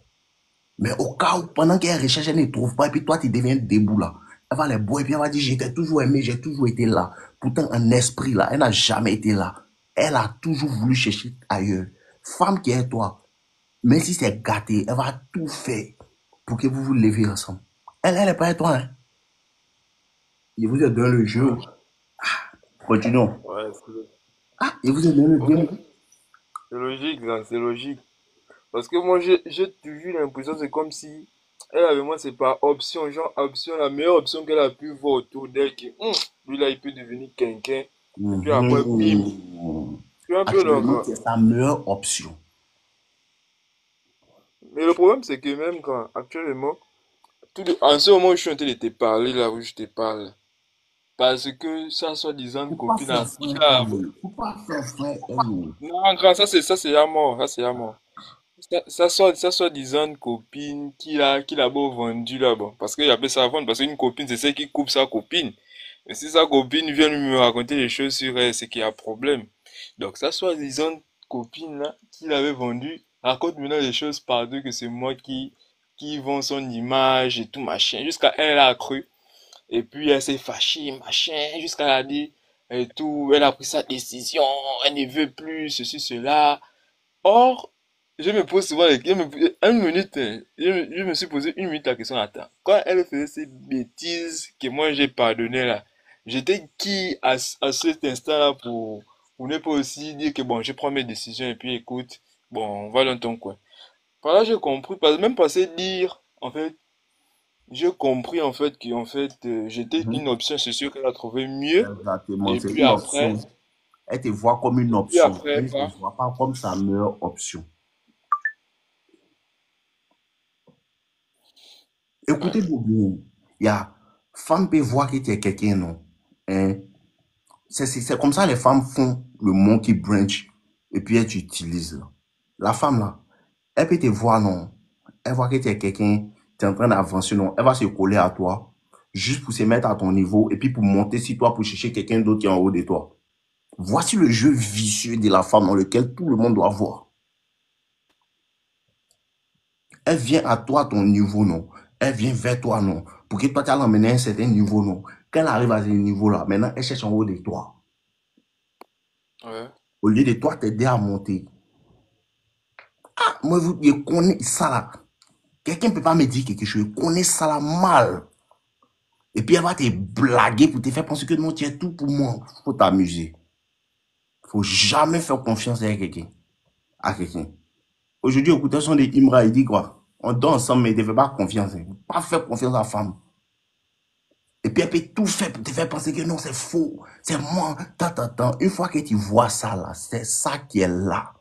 Mais au cas où, pendant qu'elle recherche, elle ne trouve pas, et puis toi, tu deviens debout là. Elle va les boire, et puis elle va dire, j'étais toujours aimé, j'ai toujours été là. Pourtant, en esprit là, elle n'a jamais été là. Elle a toujours voulu chercher ailleurs. Femme qui est toi, même si c'est gâté, elle va tout faire pour que vous vous leviez ensemble. Elle n'est pas avec toi, hein. Je vous ai donné le jeu. Ouais. Continuons. Ouais, Ah, je vous ai donné le ok. game. C'est logique, ça, c'est logique. Parce que moi, j'ai toujours l'impression, c'est comme si Elle, avec moi, c'est par option. Genre, option, la meilleure option qu'elle a pu voir autour d'elle, qui, lui là, il peut devenir quelqu'un. Et puis après, bim. Mhm. Tu vois un peu, donc. Actuellement, c'est sa meilleure option. Mais le problème, c'est que même quand, actuellement, en ce moment où je suis en train de te parler, là où je te parle, parce que ça, soi-disant, Faut pas copine faire à frère là, elle. Faut pas faire frère elle. non, grand, ça, c'est à mort, ça, c'est à mort. Ça soi-disant copine qu'il a beau vendu là, bon. Parce qu'il appelle ça vendre, parce qu'une copine, c'est celle qui coupe sa copine. Mais si sa copine vient me raconter des choses sur elle, c'est qu'il y a problème. Donc, ça soi-disant copine là, qu'il avait vendue, raconte maintenant des choses partout que c'est moi qui vend son image et tout machin. Jusqu'à elle a cru. Et puis elle s'est fâchée, machin, jusqu'à elle a dit et tout. Elle a pris sa décision, elle ne veut plus, ceci, cela. Or, je me pose souvent une minute, hein, je me suis posé une minute la question, attends, quand elle faisait ces bêtises que moi j'ai pardonné là, j'étais qui à cet instant-là pour ne pas aussi dire que bon, je prends mes décisions et puis écoute, bon, on va dans ton coin. Par là, j'ai compris, même passé dire, en fait, j'ai compris en fait que en fait, j'étais Mhm. une option, c'est sûr qu'elle a trouvé mieux, Exactement, et c'est puis une après, option. Elle te voit comme une et puis option. après, Elle ne te quoi. voit pas comme sa meilleure option. Ouais, Écoutez-vous bien. Il y a femme peut voir que tu es quelqu'un, non? Hein? C'est comme ça les femmes font le monkey branch et puis elles t'utilisent. Là. La femme, là, elle peut te voir, non? Elle voit que tu es quelqu'un, tu es en train d'avancer, non? Elle va se coller à toi juste pour se mettre à ton niveau et puis pour monter sur toi pour chercher quelqu'un d'autre qui est en haut de toi. Voici le jeu vicieux de la femme dans lequel tout le monde doit voir. Elle vient à toi à ton niveau, non? Elle vient vers toi, non? Pour que toi, tu l'emmener à un certain niveau, non? Quand elle arrive à ce niveau-là, maintenant, elle cherche en haut de toi. ouais, Au lieu de toi t'aider à monter. Ah, moi, je connais ça là. Quelqu'un ne peut pas me dire quelque chose. Je connais ça là mal. Et puis elle va te blaguer pour te faire penser que non, tu es tout pour moi. Faut t'amuser. Faut jamais faire confiance à quelqu'un. À quelqu'un. Aujourd'hui, écoutez, des Imra, il dit quoi? On dort ensemble, mais il ne fait pas confiance. Hein. Pas faire confiance à la femme. Et puis elle peut tout faire pour te faire penser que non, c'est faux. C'est moi. Une fois que tu vois ça là, c'est ça qui est là.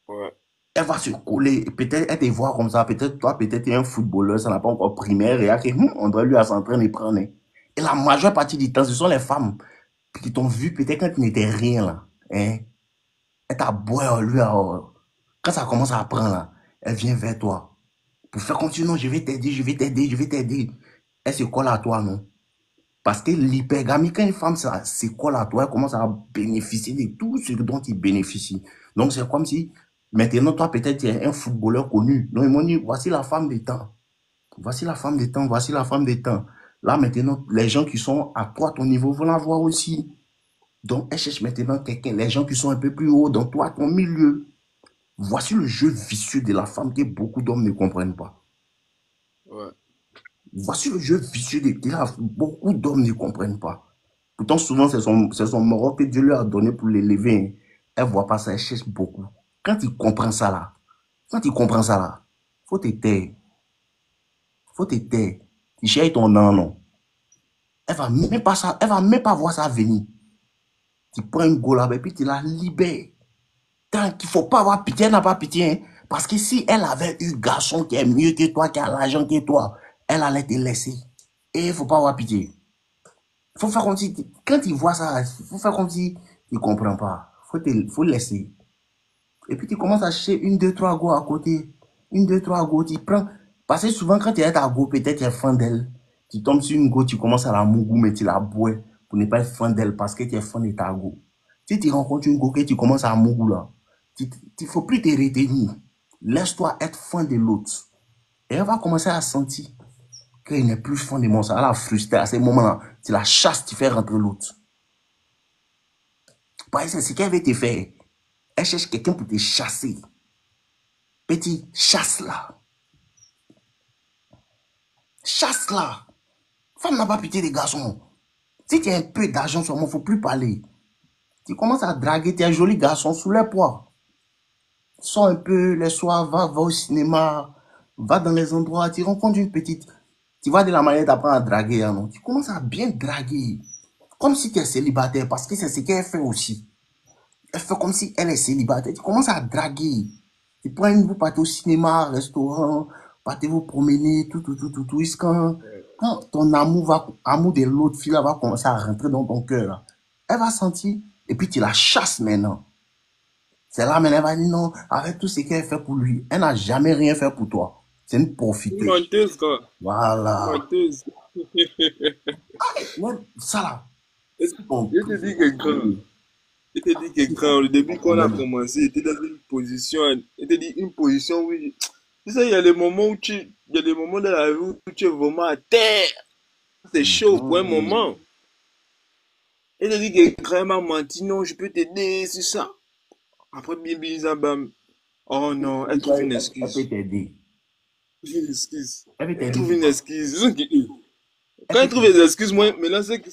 ouais, Elle va se coller. Peut-être elle te voit comme ça. Peut-être toi, peut-être tu es un footballeur, ça n'a pas encore primaire. Et on doit lui à s'entraîner et prendre. Et la majeure partie du temps, ce sont les femmes qui t'ont vu peut-être quand tu n'étais rien là. Hein? Elle t'a boire lui. Quand ça commence à apprendre là, elle vient vers toi. Pour faire comme si non, je vais t'aider, je vais t'aider, je vais t'aider. Elle se colle à toi, non? Parce que l'hypergamie, quand une femme se colle à toi, elle commence à bénéficier de tout ce dont il bénéficie. Donc, c'est comme si, maintenant, toi, peut-être, tu es un footballeur connu. Donc, ils m'ont dit, voici la femme des temps. Voici la femme des temps, voici la femme des temps. Là, maintenant, les gens qui sont à toi, ton niveau, vont la voir aussi. Donc, elle cherche maintenant quelqu'un, les gens qui sont un peu plus haut, dans toi, ton milieu. Voici le jeu vicieux de la femme que beaucoup d'hommes ne comprennent pas. ouais. Voici le jeu vicieux de la femme. Beaucoup d'hommes ne comprennent pas. Pourtant, souvent, c'est son moroc que Dieu lui a donné pour l'élever. Elle ne voit pas ça, elle cherche beaucoup. Quand il comprend ça là, faut te taire. Faut te taire. Tu cherches ton nom, non. Elle va même pas voir ça venir. Tu prends une go là-bas et puis tu la libères. Tant qu'il ne faut pas avoir pitié, elle n'a pas pitié. Hein. Parce que si elle avait eu un garçon qui est mieux que toi, qui a l'argent que toi, elle allait te laisser. Et il ne faut pas avoir pitié. Faut faire comme si, quand il voit ça, faut faire comme si il ne comprend pas. Faut laisser. Et puis tu commences à chercher une, deux, trois go à côté. Une, deux, trois go, tu prends. Parce que souvent, quand tu es à go, peut-être tu es fan d'elle. Tu tombes sur une go, tu commences à la mougou, mais tu la bois pour ne pas être fan d'elle parce que tu es fan de ta go. Si tu rencontres une go que tu commences à mougou là, il ne faut plus te retenir. Laisse-toi être fan de l'autre. Et elle va commencer à sentir qu'il n'est plus fan de moi. Ça va la frustrer à ce moment-là. Tu la chasses, tu fais rentrer l'autre. Par exemple, c'est ce qu'elle veut te faire. Elle cherche quelqu'un pour te chasser. Petit, chasse-la. Chasse-la. Femme n'a pas pitié des garçons. Si tu as un peu d'argent sur moi, il ne faut plus parler. Tu commences à draguer tes jolis garçons sous les poids. Sors un peu les soirs, va au cinéma, Va dans les endroits, tu rencontres une petite. Tu vois de la manière d'apprendre à draguer, hein, non? Tu commences à bien draguer. Comme si tu es célibataire, parce que c'est ce qu'elle fait aussi. Elle fait comme si elle est célibataire. Tu commences à draguer. Tu prends une, vous partez au cinéma, restaurant, partez vous promener, tout. Quand ton amour de l'autre fille là, va commencer à rentrer dans ton cœur, là, elle va sentir, et puis tu la chasses maintenant. C'est là, mais elle va dire non, avec tout ce qu'elle fait pour lui, elle n'a jamais rien fait pour toi. C'est une Une profiteuse. menteuse, quoi. Une Voilà. menteuse. Ouais, ça là, Je c'est ton te dis que grand. Je te dis que grand, le début qu'on a commencé, j'étais dans une position, je te dis une position où, tu sais, il y a des moments où il y a des moments dans la vie où tu es vraiment à terre. C'est chaud pour un moment. Et te dit que grand m'a menti, non, je peux t'aider, c'est ça. Après, bien, bien, bam. Oh non, elle trouve une Elle excuse. peut t'aider. Une excuse. Elle peut Elle t'aider. trouve une excuse. Quand elle trouve des excuses, moi, maintenant, c'est que.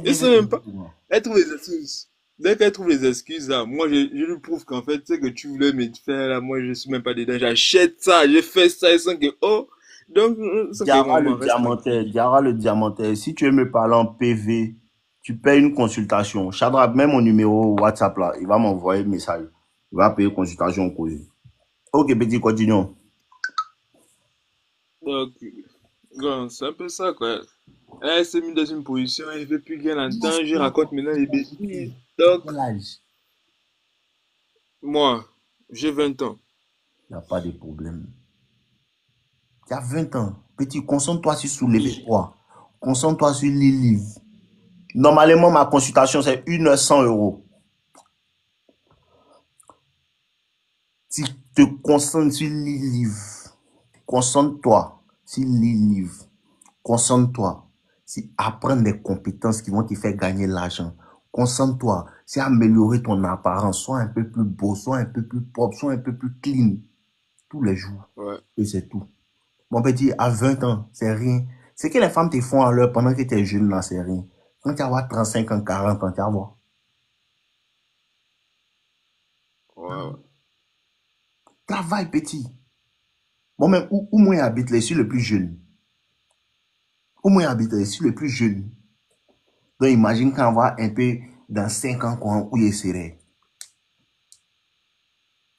Je sais même pas. Elle trouve des excuses. Dès qu'elle trouve les excuses, là, moi, je lui prouve qu'en fait, c'est que tu voulais me faire, là, moi, je suis même pas dedans. J'achète ça, j'ai fait ça, et sans que, oh. Donc, sans que maman reste tranquille. Diara le diamantaire, si tu veux me parler en PV, tu payes une consultation. Shadrach, mets mon numéro WhatsApp là, il va m'envoyer un message. Il va payer consultation au cause. Ok, petit, continuons. Donc, bon, c'est un peu ça, quoi. Elle s'est mise dans une position, elle ne veut plus qu'elle entende. Je raconte maintenant les bêtises. Donc, Quel âge? moi, j'ai 20 ans. Il n'y a pas de problème. Tu as 20 ans. Petit, concentre-toi sur soulever poids. Concentre-toi sur les livres. Normalement, ma consultation, c'est 1 heure 100 euros. Si tu te concentres sur les livres, concentre-toi sur les livres. Concentre-toi. C'est apprendre des compétences qui vont te faire gagner l'argent. Concentre-toi. C'est améliorer ton apparence. Sois un peu plus beau, sois un peu plus propre, sois un peu plus clean. Tous les jours. Ouais. Et c'est tout. Mon petit, à 20 ans, c'est rien. Ce que les femmes te font à l'heure pendant que tu es jeune, là, c'est rien. Quand tu vas avoir 35 ans, 40 ans, tu vas voir. Ouais. Travaille, petit. Bon, même où moi j'habite, je suis le plus jeune. Où moi j'habite, je suis le plus jeune. Donc, imagine quand on va un peu dans 5 ans, où il serait.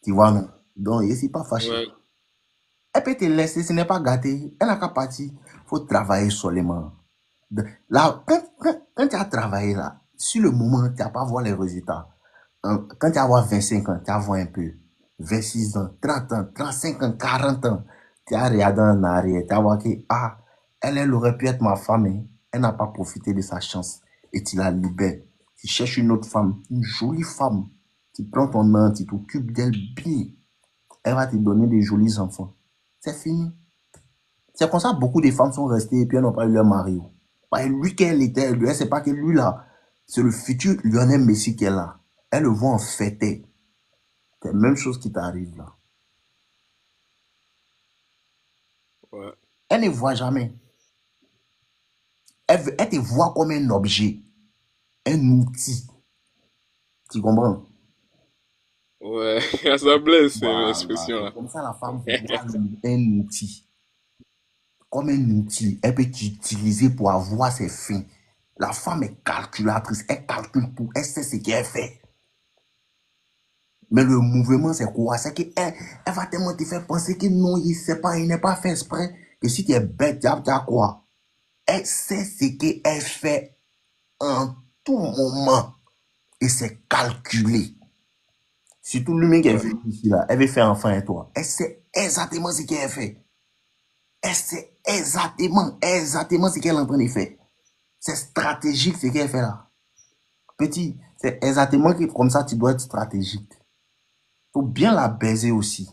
Tu vois, non? Donc, je ne suis pas fâché. Ouais. Elle peut te laisser, ce n'est pas gâté. Elle n'a qu'à partir. Il faut travailler seulement. Là, quand tu as travaillé là, sur le moment, tu n'as pas voir les résultats. Quand tu vas avoir 25 ans, tu vas voir un peu. 26 ans, 30 ans, 35 ans, 40 ans. Tu as regardé en arrière, tu vas voir que, ah, elle aurait pu être ma femme, hein. Elle n'a pas profité de sa chance. Et tu la libères. Tu cherches une autre femme, une jolie femme. Tu prends ton nom, tu t'occupes d'elle bien. Elle va te donner des jolis enfants. C'est fini. C'est comme ça que beaucoup de femmes sont restées et puis elles n'ont pas eu leur mari. Parce que lui qu'elle était, elle ne sait pas que lui là, c'est le futur Lionel Messi qu'elle a. Elle le voit en fêter. C'est la même chose qui t'arrive là. Ouais. Elle ne voit jamais. Elle te voit comme un objet, un outil. Tu comprends? Ouais, ça blesse, Voilà. l'expression là. Comme ça, la femme voit un outil. Comme un outil. Elle peut t'utiliser pour avoir ses fins. La femme est calculatrice. Elle calcule tout. Elle sait ce qu'elle fait. Mais le mouvement, c'est quoi? C'est qu'elle va tellement te faire penser que non, il ne sait pas, il n'est pas fait exprès. Que si tu es bête, tu as quoi? Elle sait ce qu'elle fait en tout moment. Et c'est calculé. Surtout lui-même qui est venu ici, là. Elle veut faire enfant et toi. Elle sait exactement ce qu'elle fait. Elle sait exactement ce qu'elle est en train de faire. C'est stratégique ce qu'elle fait là. Petit, c'est exactement comme ça tu dois être stratégique. Il faut bien la baiser aussi.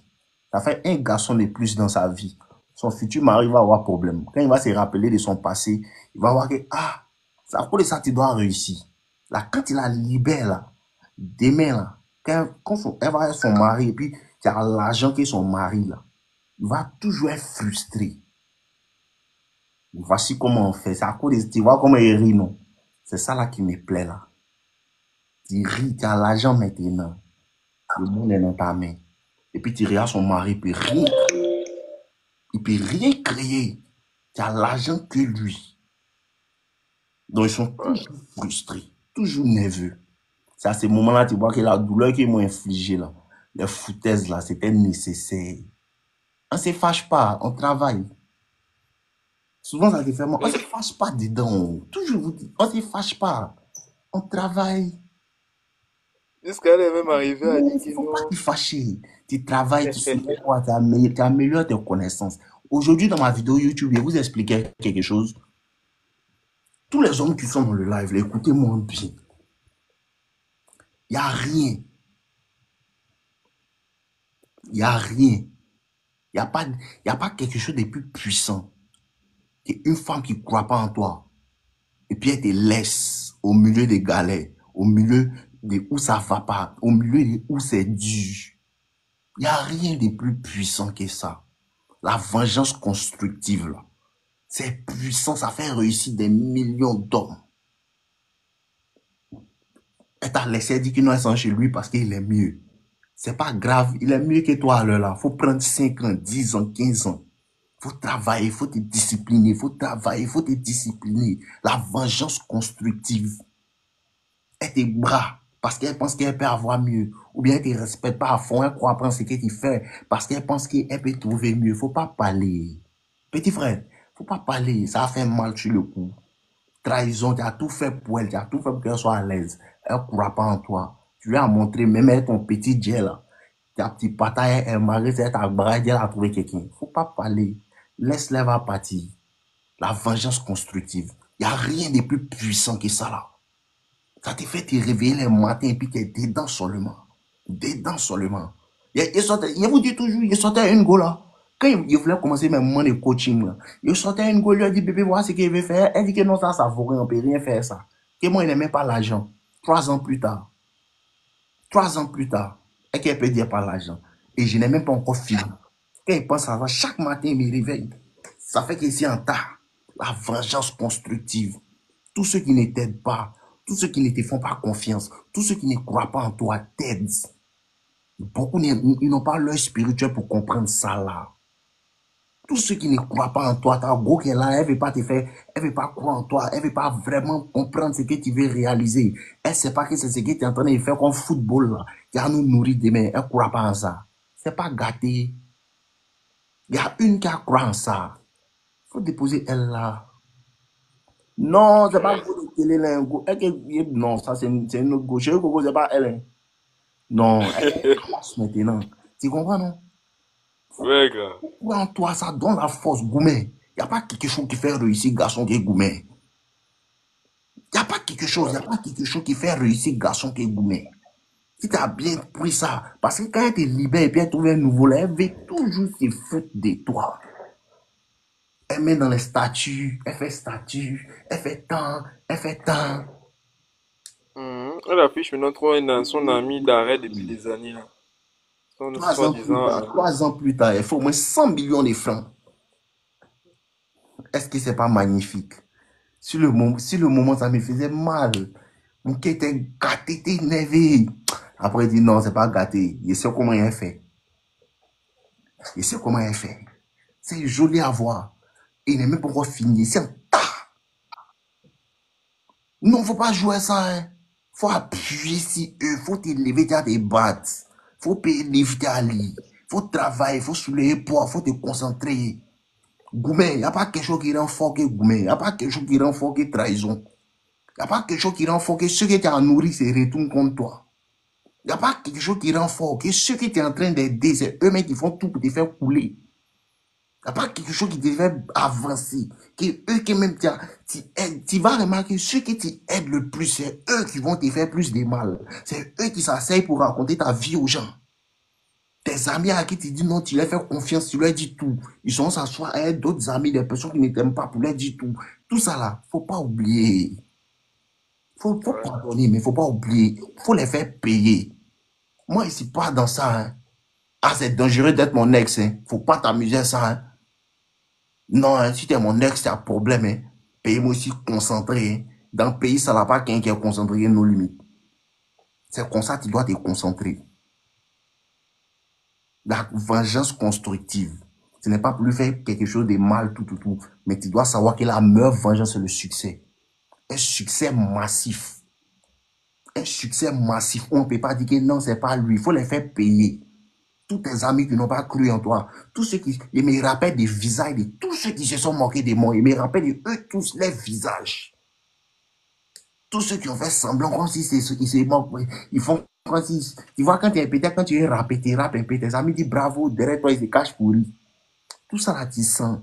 Ça fait un garçon de plus dans sa vie. Son futur mari va avoir problème. Quand il va se rappeler de son passé, il va voir que, ah, c'est à cause de ça que tu dois réussir. Là, quand il la libère, là, demain, là, quand elle va être son mari, et puis tu as l'argent qui est son mari, là, il va toujours être frustré. Voici comment on fait. C'est à cause de, tu vois comment il rit, non? C'est ça là qui me plaît, là. Tu ris, tu as l'argent maintenant. Le monde est dans ta main. Et puis tu regardes son mari, puis rien. Il peut rien créer. Tu as l'argent que lui. Donc, ils sont toujours frustrés, toujours nerveux. C'est à ces moments-là, tu vois que la douleur qu'ils m'ont infligée, là, les foutaises, là, c'était nécessaire. On ne se fâche pas, on travaille. Souvent, ça te fait mal. On ne se fâche pas dedans. Toujours vous dites, on ne se fâche pas. On travaille. Jusqu'à elle est même arrivée à Non, dire il que ne faut pas non. te fâcher. Tu travailles, tu sais quoi, tu améliores tes connaissances. Aujourd'hui, dans ma vidéo YouTube, je vous expliquais quelque chose. Tous les hommes qui sont dans le live, là, écoutez-moi bien. Il n'y a rien. Il n'y a rien. Il n'y a pas quelque chose de plus puissant qu'une femme qui ne croit pas en toi. Et puis elle te laisse au milieu des galères, au milieu de où ça va pas, au milieu de où c'est dur. Il n'y a rien de plus puissant que ça. La vengeance constructive, là. C'est puissant, ça fait réussir des millions d'hommes. Elle t'a laissé dire qu'il n'a pas chez lui parce qu'il est mieux. C'est pas grave, il est mieux que toi à l'heure là. Faut prendre 5 ans, 10 ans, 15 ans. Faut travailler, faut te discipliner, faut travailler, faut te discipliner. La vengeance constructive. Elle te bras parce qu'elle pense qu'elle peut avoir mieux. Ou bien elle te respecte pas à fond, elle croit pas en ce que tu fais parce qu'elle pense qu'elle peut trouver mieux. Faut pas parler. Petit frère, faut pas parler, ça fait mal sur le coup. Trahison, tu as tout fait pour elle, tu as tout fait pour qu'elle soit à l'aise. Elle ne croit pas en toi. Tu lui as montré, même avec ton petit jet là, ta petite patate, elle marie, c'est ta braille, elle a trouvé quelqu'un. Faut pas parler. Laisse-la va partir. La vengeance constructive. Il n'y a rien de plus puissant que ça là. Ça te fait te réveiller les matins et puis tu es dedans seulement. Dedans seulement. Il vous dit toujours, il sortait une go là. Quand il voulait commencer même mon coaching là, il sortait une go, il lui a dit, bébé, voilà ce qu'il veut faire. Elle dit que non, ça vaut rien, on peut rien faire ça. Que moi, il n'aimait pas l'argent. 3 ans plus tard. 3 ans plus tard. Et qu'elle peut dire pas l'argent. Et je n'ai même pas encore fini. Quand il pense à ça, chaque matin, il me réveille. Ça fait qu'il est en tard. La vengeance constructive. Tous ceux qui ne t'aident pas, tous ceux qui ne te font pas confiance, tous ceux qui ne croient pas en toi t'aident. Beaucoup ils n'ont pas l'œil spirituel pour comprendre ça là. Tous ceux qui ne croient pas en toi, ta go qui est là, elle ne veut pas te faire, elle ne veut pas croire en toi, elle ne veut pas vraiment comprendre ce que tu veux réaliser. Elle ne sait pas que c'est ce que tu es en train de faire comme football là, qui a nous nourri demain. Elle ne croit pas en ça. C'est pas gâté. Il y a une qui a croit en ça. Il faut déposer elle là. Non, c'est pas pour télé là. Non, ça c'est une autre gauche. C'est pas elle. Hein. Non, elle est classe maintenant. Tu comprends, non? Ouais, gars. Pourquoi en toi, ça donne la force, Goumet. Il n'y a pas quelque chose qui fait réussir garçon qui est Goumet. Il n'y a pas quelque chose, il n'y a pas quelque chose qui fait réussir garçon qui est Goumet. Si tu as bien pris ça, parce que quand elle te libère et puis elle trouve un nouveau là, elle veut toujours se foutre de toi. Elle met dans les statuts, elle fait statut, elle fait tant, elle fait tant. Elle affiche maintenant trop son ami d'arrêt depuis des années. Là. Son 3 ans plus soi-disant. tard, 3 ans plus tard, il faut au moins 100 millions de francs. Est-ce que c'est pas magnifique? Si le moment, ça me faisait mal. Mon cœur était gâté, était énervé. Après, il dit non, c'est pas gâté. Je sais comment il fait. Je sais comment il fait. C'est joli à voir. Et il n'est même pas encore fini. C'est un tas. Non, faut pas jouer ça. Hein. Faut appuyer sur eux. Faut t'élever, t'as des battes. Faut payer livre, t'as lit. Faut travailler, faut soulever poids, faut te concentrer. Goumé, il n'y a pas quelque chose qui rend fort que Goumé. Il n'y a pas quelque chose qui rend fort que trahison. Il n'y a pas quelque chose qui rend fort que ceux qui t'ont nourri se retournent contre toi. Il n'y a pas quelque chose qui rend fort que ceux qui t'es en train d'aider, c'est eux-mêmes qui font tout pour te faire couler. Il n'y a pas quelque chose qui te fait avancer. Que eux qui même tu vas remarquer, ceux qui t'aident le plus, c'est eux qui vont te faire plus de mal. C'est eux qui s'asseyent pour raconter ta vie aux gens. Tes amis à qui tu dis non, tu leur fais confiance, tu leur dis tout. Ils sont s'asseoir avec d'autres amis, des personnes qui ne t'aiment pas pour leur dire tout. Tout ça là, faut pas oublier. Faut pardonner, mais faut pas oublier. Faut les faire payer. Moi, je suis pas dans ça. Hein. Ah, c'est dangereux d'être mon ex. Hein. Faut pas t'amuser à ça. Hein. Non, hein, si t'es mon ex, t'as un problème. Hein. Paye-moi aussi concentré. Hein. Dans le pays, ça n'a pas quelqu'un qui est concentré nos limites. C'est comme ça que tu dois te concentrer. La vengeance constructive. Ce n'est pas pour lui faire quelque chose de mal, tout. Mais tu dois savoir que la meilleure vengeance, c'est le succès. Un succès massif. Un succès massif. On ne peut pas dire que non, c'est pas lui. Il faut les faire payer. Tous tes amis qui n'ont pas cru en toi, tous ceux qui, ils me rappellent des visages de tous ceux qui se sont moqués de moi, ils me rappellent de eux tous les visages. Tous ceux qui ont fait semblant comme si c'est ceux qui se moquent, ils font comme si, tu vois, quand tu es peut-être, quand tu es rappé, tu rappes un peu, tes amis disent bravo, derrière toi, ils se cachent pour rire. Tout ça là, tu sens.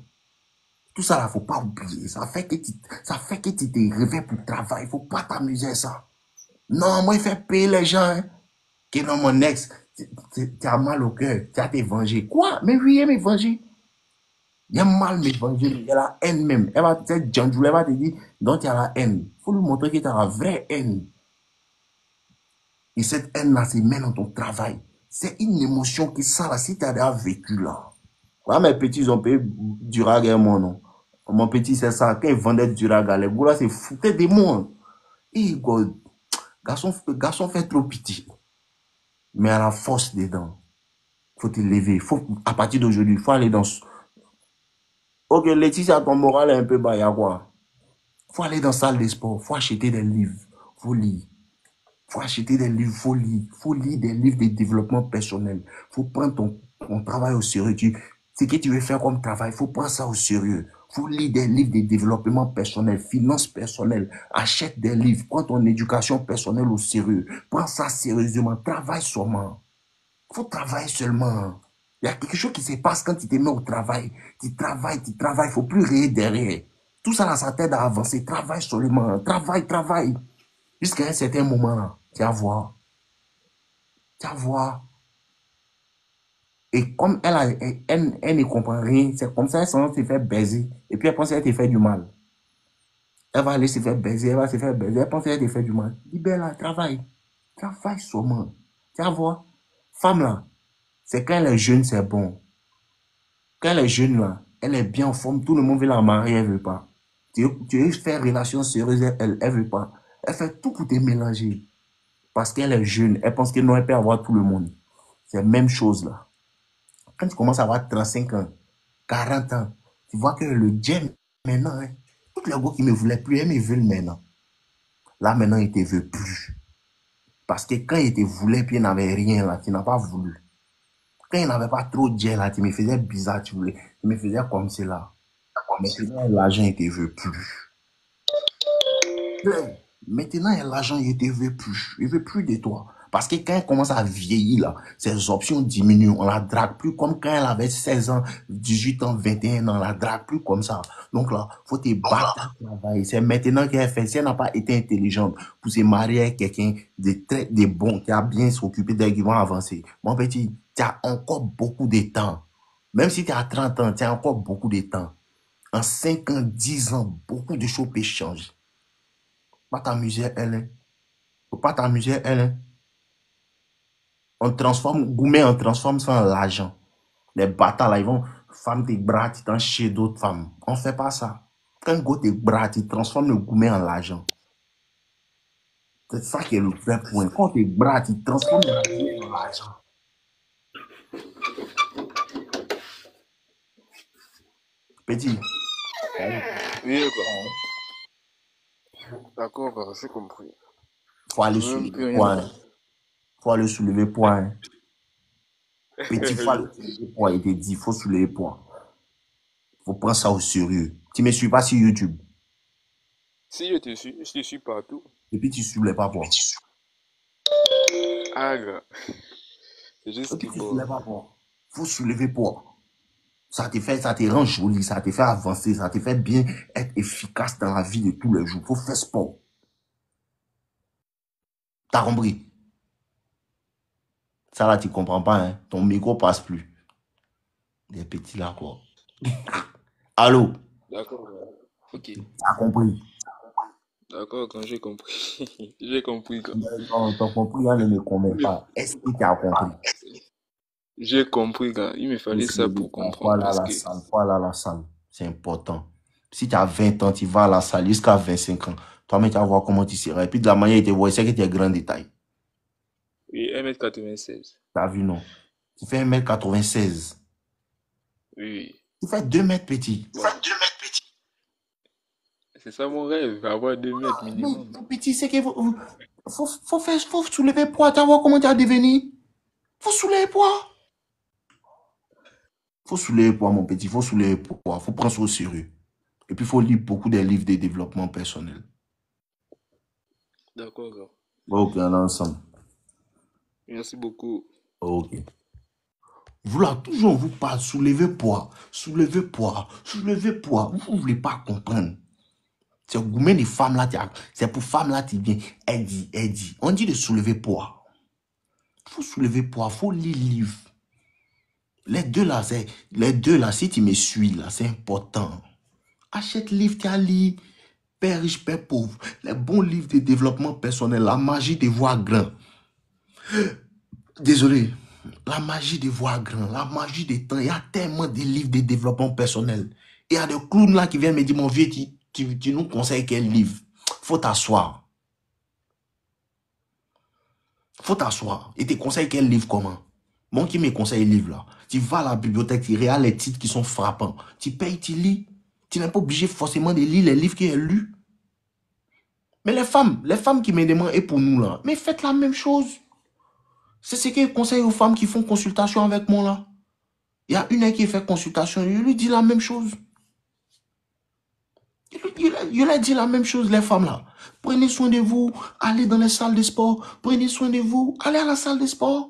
Tout ça là, faut pas oublier. Ça fait que tu te réveilles pour le travail. Faut pas t'amuser à ça. Non, moi, il fait payer les gens, hein. Que non, mon ex, tu as mal au cœur, tu as te venger. Quoi? Mais oui, elle me venger. Il y a mal me venger, il y a la haine même. Elle va te dire, elle va te dire, donc tu as la haine. Il faut lui montrer que tu as la vraie haine. Et cette haine-là, c'est même dans ton travail. C'est une émotion qui sent là, si tu as déjà vécu là. Voilà, mes petits, ils ont payé Duraga et moi, non. Mon petit, c'est ça. Quand ils vendaient Duraga, les gars là, c'est foutait des mots. Et God, garçon fait trop pitié. Mais à la force dedans, faut te lever. À partir d'aujourd'hui, il faut aller dans. Ok, Laetitia, ton moral est un peu bas, il y a quoi? Faut aller dans la salle de sport, faut acheter des livres, faut lire. Faut acheter des livres, faut lire. Faut lire des livres de développement personnel. Faut prendre ton travail au sérieux. Ce que tu veux faire comme travail, faut prendre ça au sérieux. Faut lire des livres de développement personnel, finances personnelles. Achète des livres, prends ton éducation personnelle au sérieux. Prends ça sérieusement, travaille seulement. Faut travailler seulement. Il y a quelque chose qui se passe quand tu te mets au travail. Tu travailles, faut plus rire derrière. Tout ça, là, ça t'aide à avancer. Travaille seulement. Travaille. Jusqu'à un certain moment, là, tu vas voir. Tu vas voir. Et comme elle ne comprend rien, c'est comme ça, elle s'en se fait baiser. Et puis elle pense qu'elle te fait du mal. Elle va aller se faire baiser, elle va se faire baiser. Elle pense qu'elle te fait du mal. Libère-la, travaille. Travaille seulement. Tu vas voir. Femme, là, c'est quand elle est jeune, c'est bon. Quand elle est jeune, là, elle est bien en forme, tout le monde veut la marier, elle ne veut pas. Tu veux faire relation sérieuse, elle ne veut pas. Elle fait tout pour te mélanger. Parce qu'elle est jeune, elle pense que non, elle peut avoir tout le monde. C'est la même chose là. Quand tu commences à avoir 35 ans, 40 ans, tu vois que le Jem, maintenant, hein, tous les gars qui ne me voulaient plus, ils me veulent maintenant. Là, maintenant, ils ne te veulent plus. Parce que quand ils te voulaient, puis ils n'avaient rien là, tu n'as pas voulu. Quand il n'avait pas trop de gel là, tu me faisais bizarre, tu me faisais comme cela. Maintenant, l'argent, il ne te veut plus. Maintenant, l'argent, il ne te veut plus. Il ne veut plus de toi. Parce que quand elle commence à vieillir, là, ses options diminuent. On la drague plus comme quand elle avait 16 ans, 18 ans, 21 ans. On la drague plus comme ça. Donc là, faut te battre à travailler. C'est maintenant qu'elle fait. Si elle n'a pas été intelligente pour se marier avec quelqu'un de bon, qui a bien s'occuper d'elle, qui vont avancer. Mon petit, tu as encore beaucoup de temps. Même si tu as 30 ans, tu as encore beaucoup de temps. En 5 ans, 10 ans, beaucoup de choses peuvent changer. Pas t'amuser, elle. Hein. Faut pas t'amuser, elle. Hein. On transforme ça en l'argent. Les bâtards là, ils vont, femme tes bras, tu t'en chez d'autres femmes. On fait pas ça. Quand go tes bras, tu transformes le gourmet en l'argent. C'est ça qui est le vrai point. Quand tes bras, tu transformes le gourmet en l'argent. Petit. Oui, d'accord, j'ai compris. Faut aller soulever point. Faut aller soulever point. Petit, faut aller soulever point. Il te dit, faut soulever point. Faut prendre ça au sérieux. Tu me suis pas sur YouTube. Si je te suis partout. Et puis tu soulèves pas point. Ah, gars. C'est juste Et puis que tu bon. soulèves pas point. Faut soulever point. Ça te rend joli, ça te fait avancer, ça te fait bien être efficace dans la vie de tous les jours. Faut faire sport. T'as compris? Ça là, tu comprends pas, hein? Ton micro passe plus. Des petits là, quoi. Allô? D'accord, ok. T'as compris? D'accord, quand j'ai compris. J'ai compris, quoi. Non, t'as compris, là, ne me convainc pas. Est-ce que tu as compris? J'ai compris, gars. Il me fallait ça pour comprendre Voilà parce la que... salle, voilà la salle. C'est important. Si tu as 20 ans, tu vas à la salle jusqu'à 25 ans. Toi-même, tu vas voir comment tu seras. Et puis, de la manière dont tu vois, c'est que tu es grand détail. Oui, 1m96. T'as vu, non? Tu fais 1m96. Oui. Il fait 2 mètres petit. Bon, c'est ça mon rêve, avoir 2 mètres Mais minimum. mon petit, c'est qu'il faut soulever poids. Tu vas voir comment tu vas devenir. Faut soulever poids. Faut soulever poids, mon petit. Faut soulever poids. Faut prendre ça au sérieux. Et puis, il faut lire beaucoup des livres de développement personnel. D'accord, grand. Ok, on est ensemble. Merci beaucoup. Ok. Vous là, toujours, vous parlez, soulever poids, soulever poids, soulever poids. Vous ne voulez pas comprendre. C'est gourmet des femmes là, c'est pour femmes là, tu viens. Elle dit. On dit de soulever poids. Faut soulever poids, faut lire livre. Les deux là, si tu me suis là, c'est important. Achète livre, tu as lu. Père riche, père pauvre. Les bons livres de développement personnel, la magie de voir grand. Désolé. La magie de voir grand, la magie des temps. Il y a tellement de livres de développement personnel. Il y a des clowns là qui viennent me dire, mon vieux, tu nous conseilles quel livre? Faut t'asseoir. Faut t'asseoir. Et tu conseilles quel livre comment? Moi qui me conseille livre là. Tu vas à la bibliothèque, tu regardes les titres qui sont frappants. Tu payes, tu lis. Tu n'es pas obligé forcément de lire les livres qui sont lus. Mais les femmes qui me demandent, et pour nous là, mais faites la même chose. C'est ce que je conseille aux femmes qui font consultation avec moi là. Il y a une qui fait consultation, je lui dis la même chose. Je lui dis la même chose, les femmes là. Prenez soin de vous, allez dans les salles de sport, prenez soin de vous, allez à la salle de sport.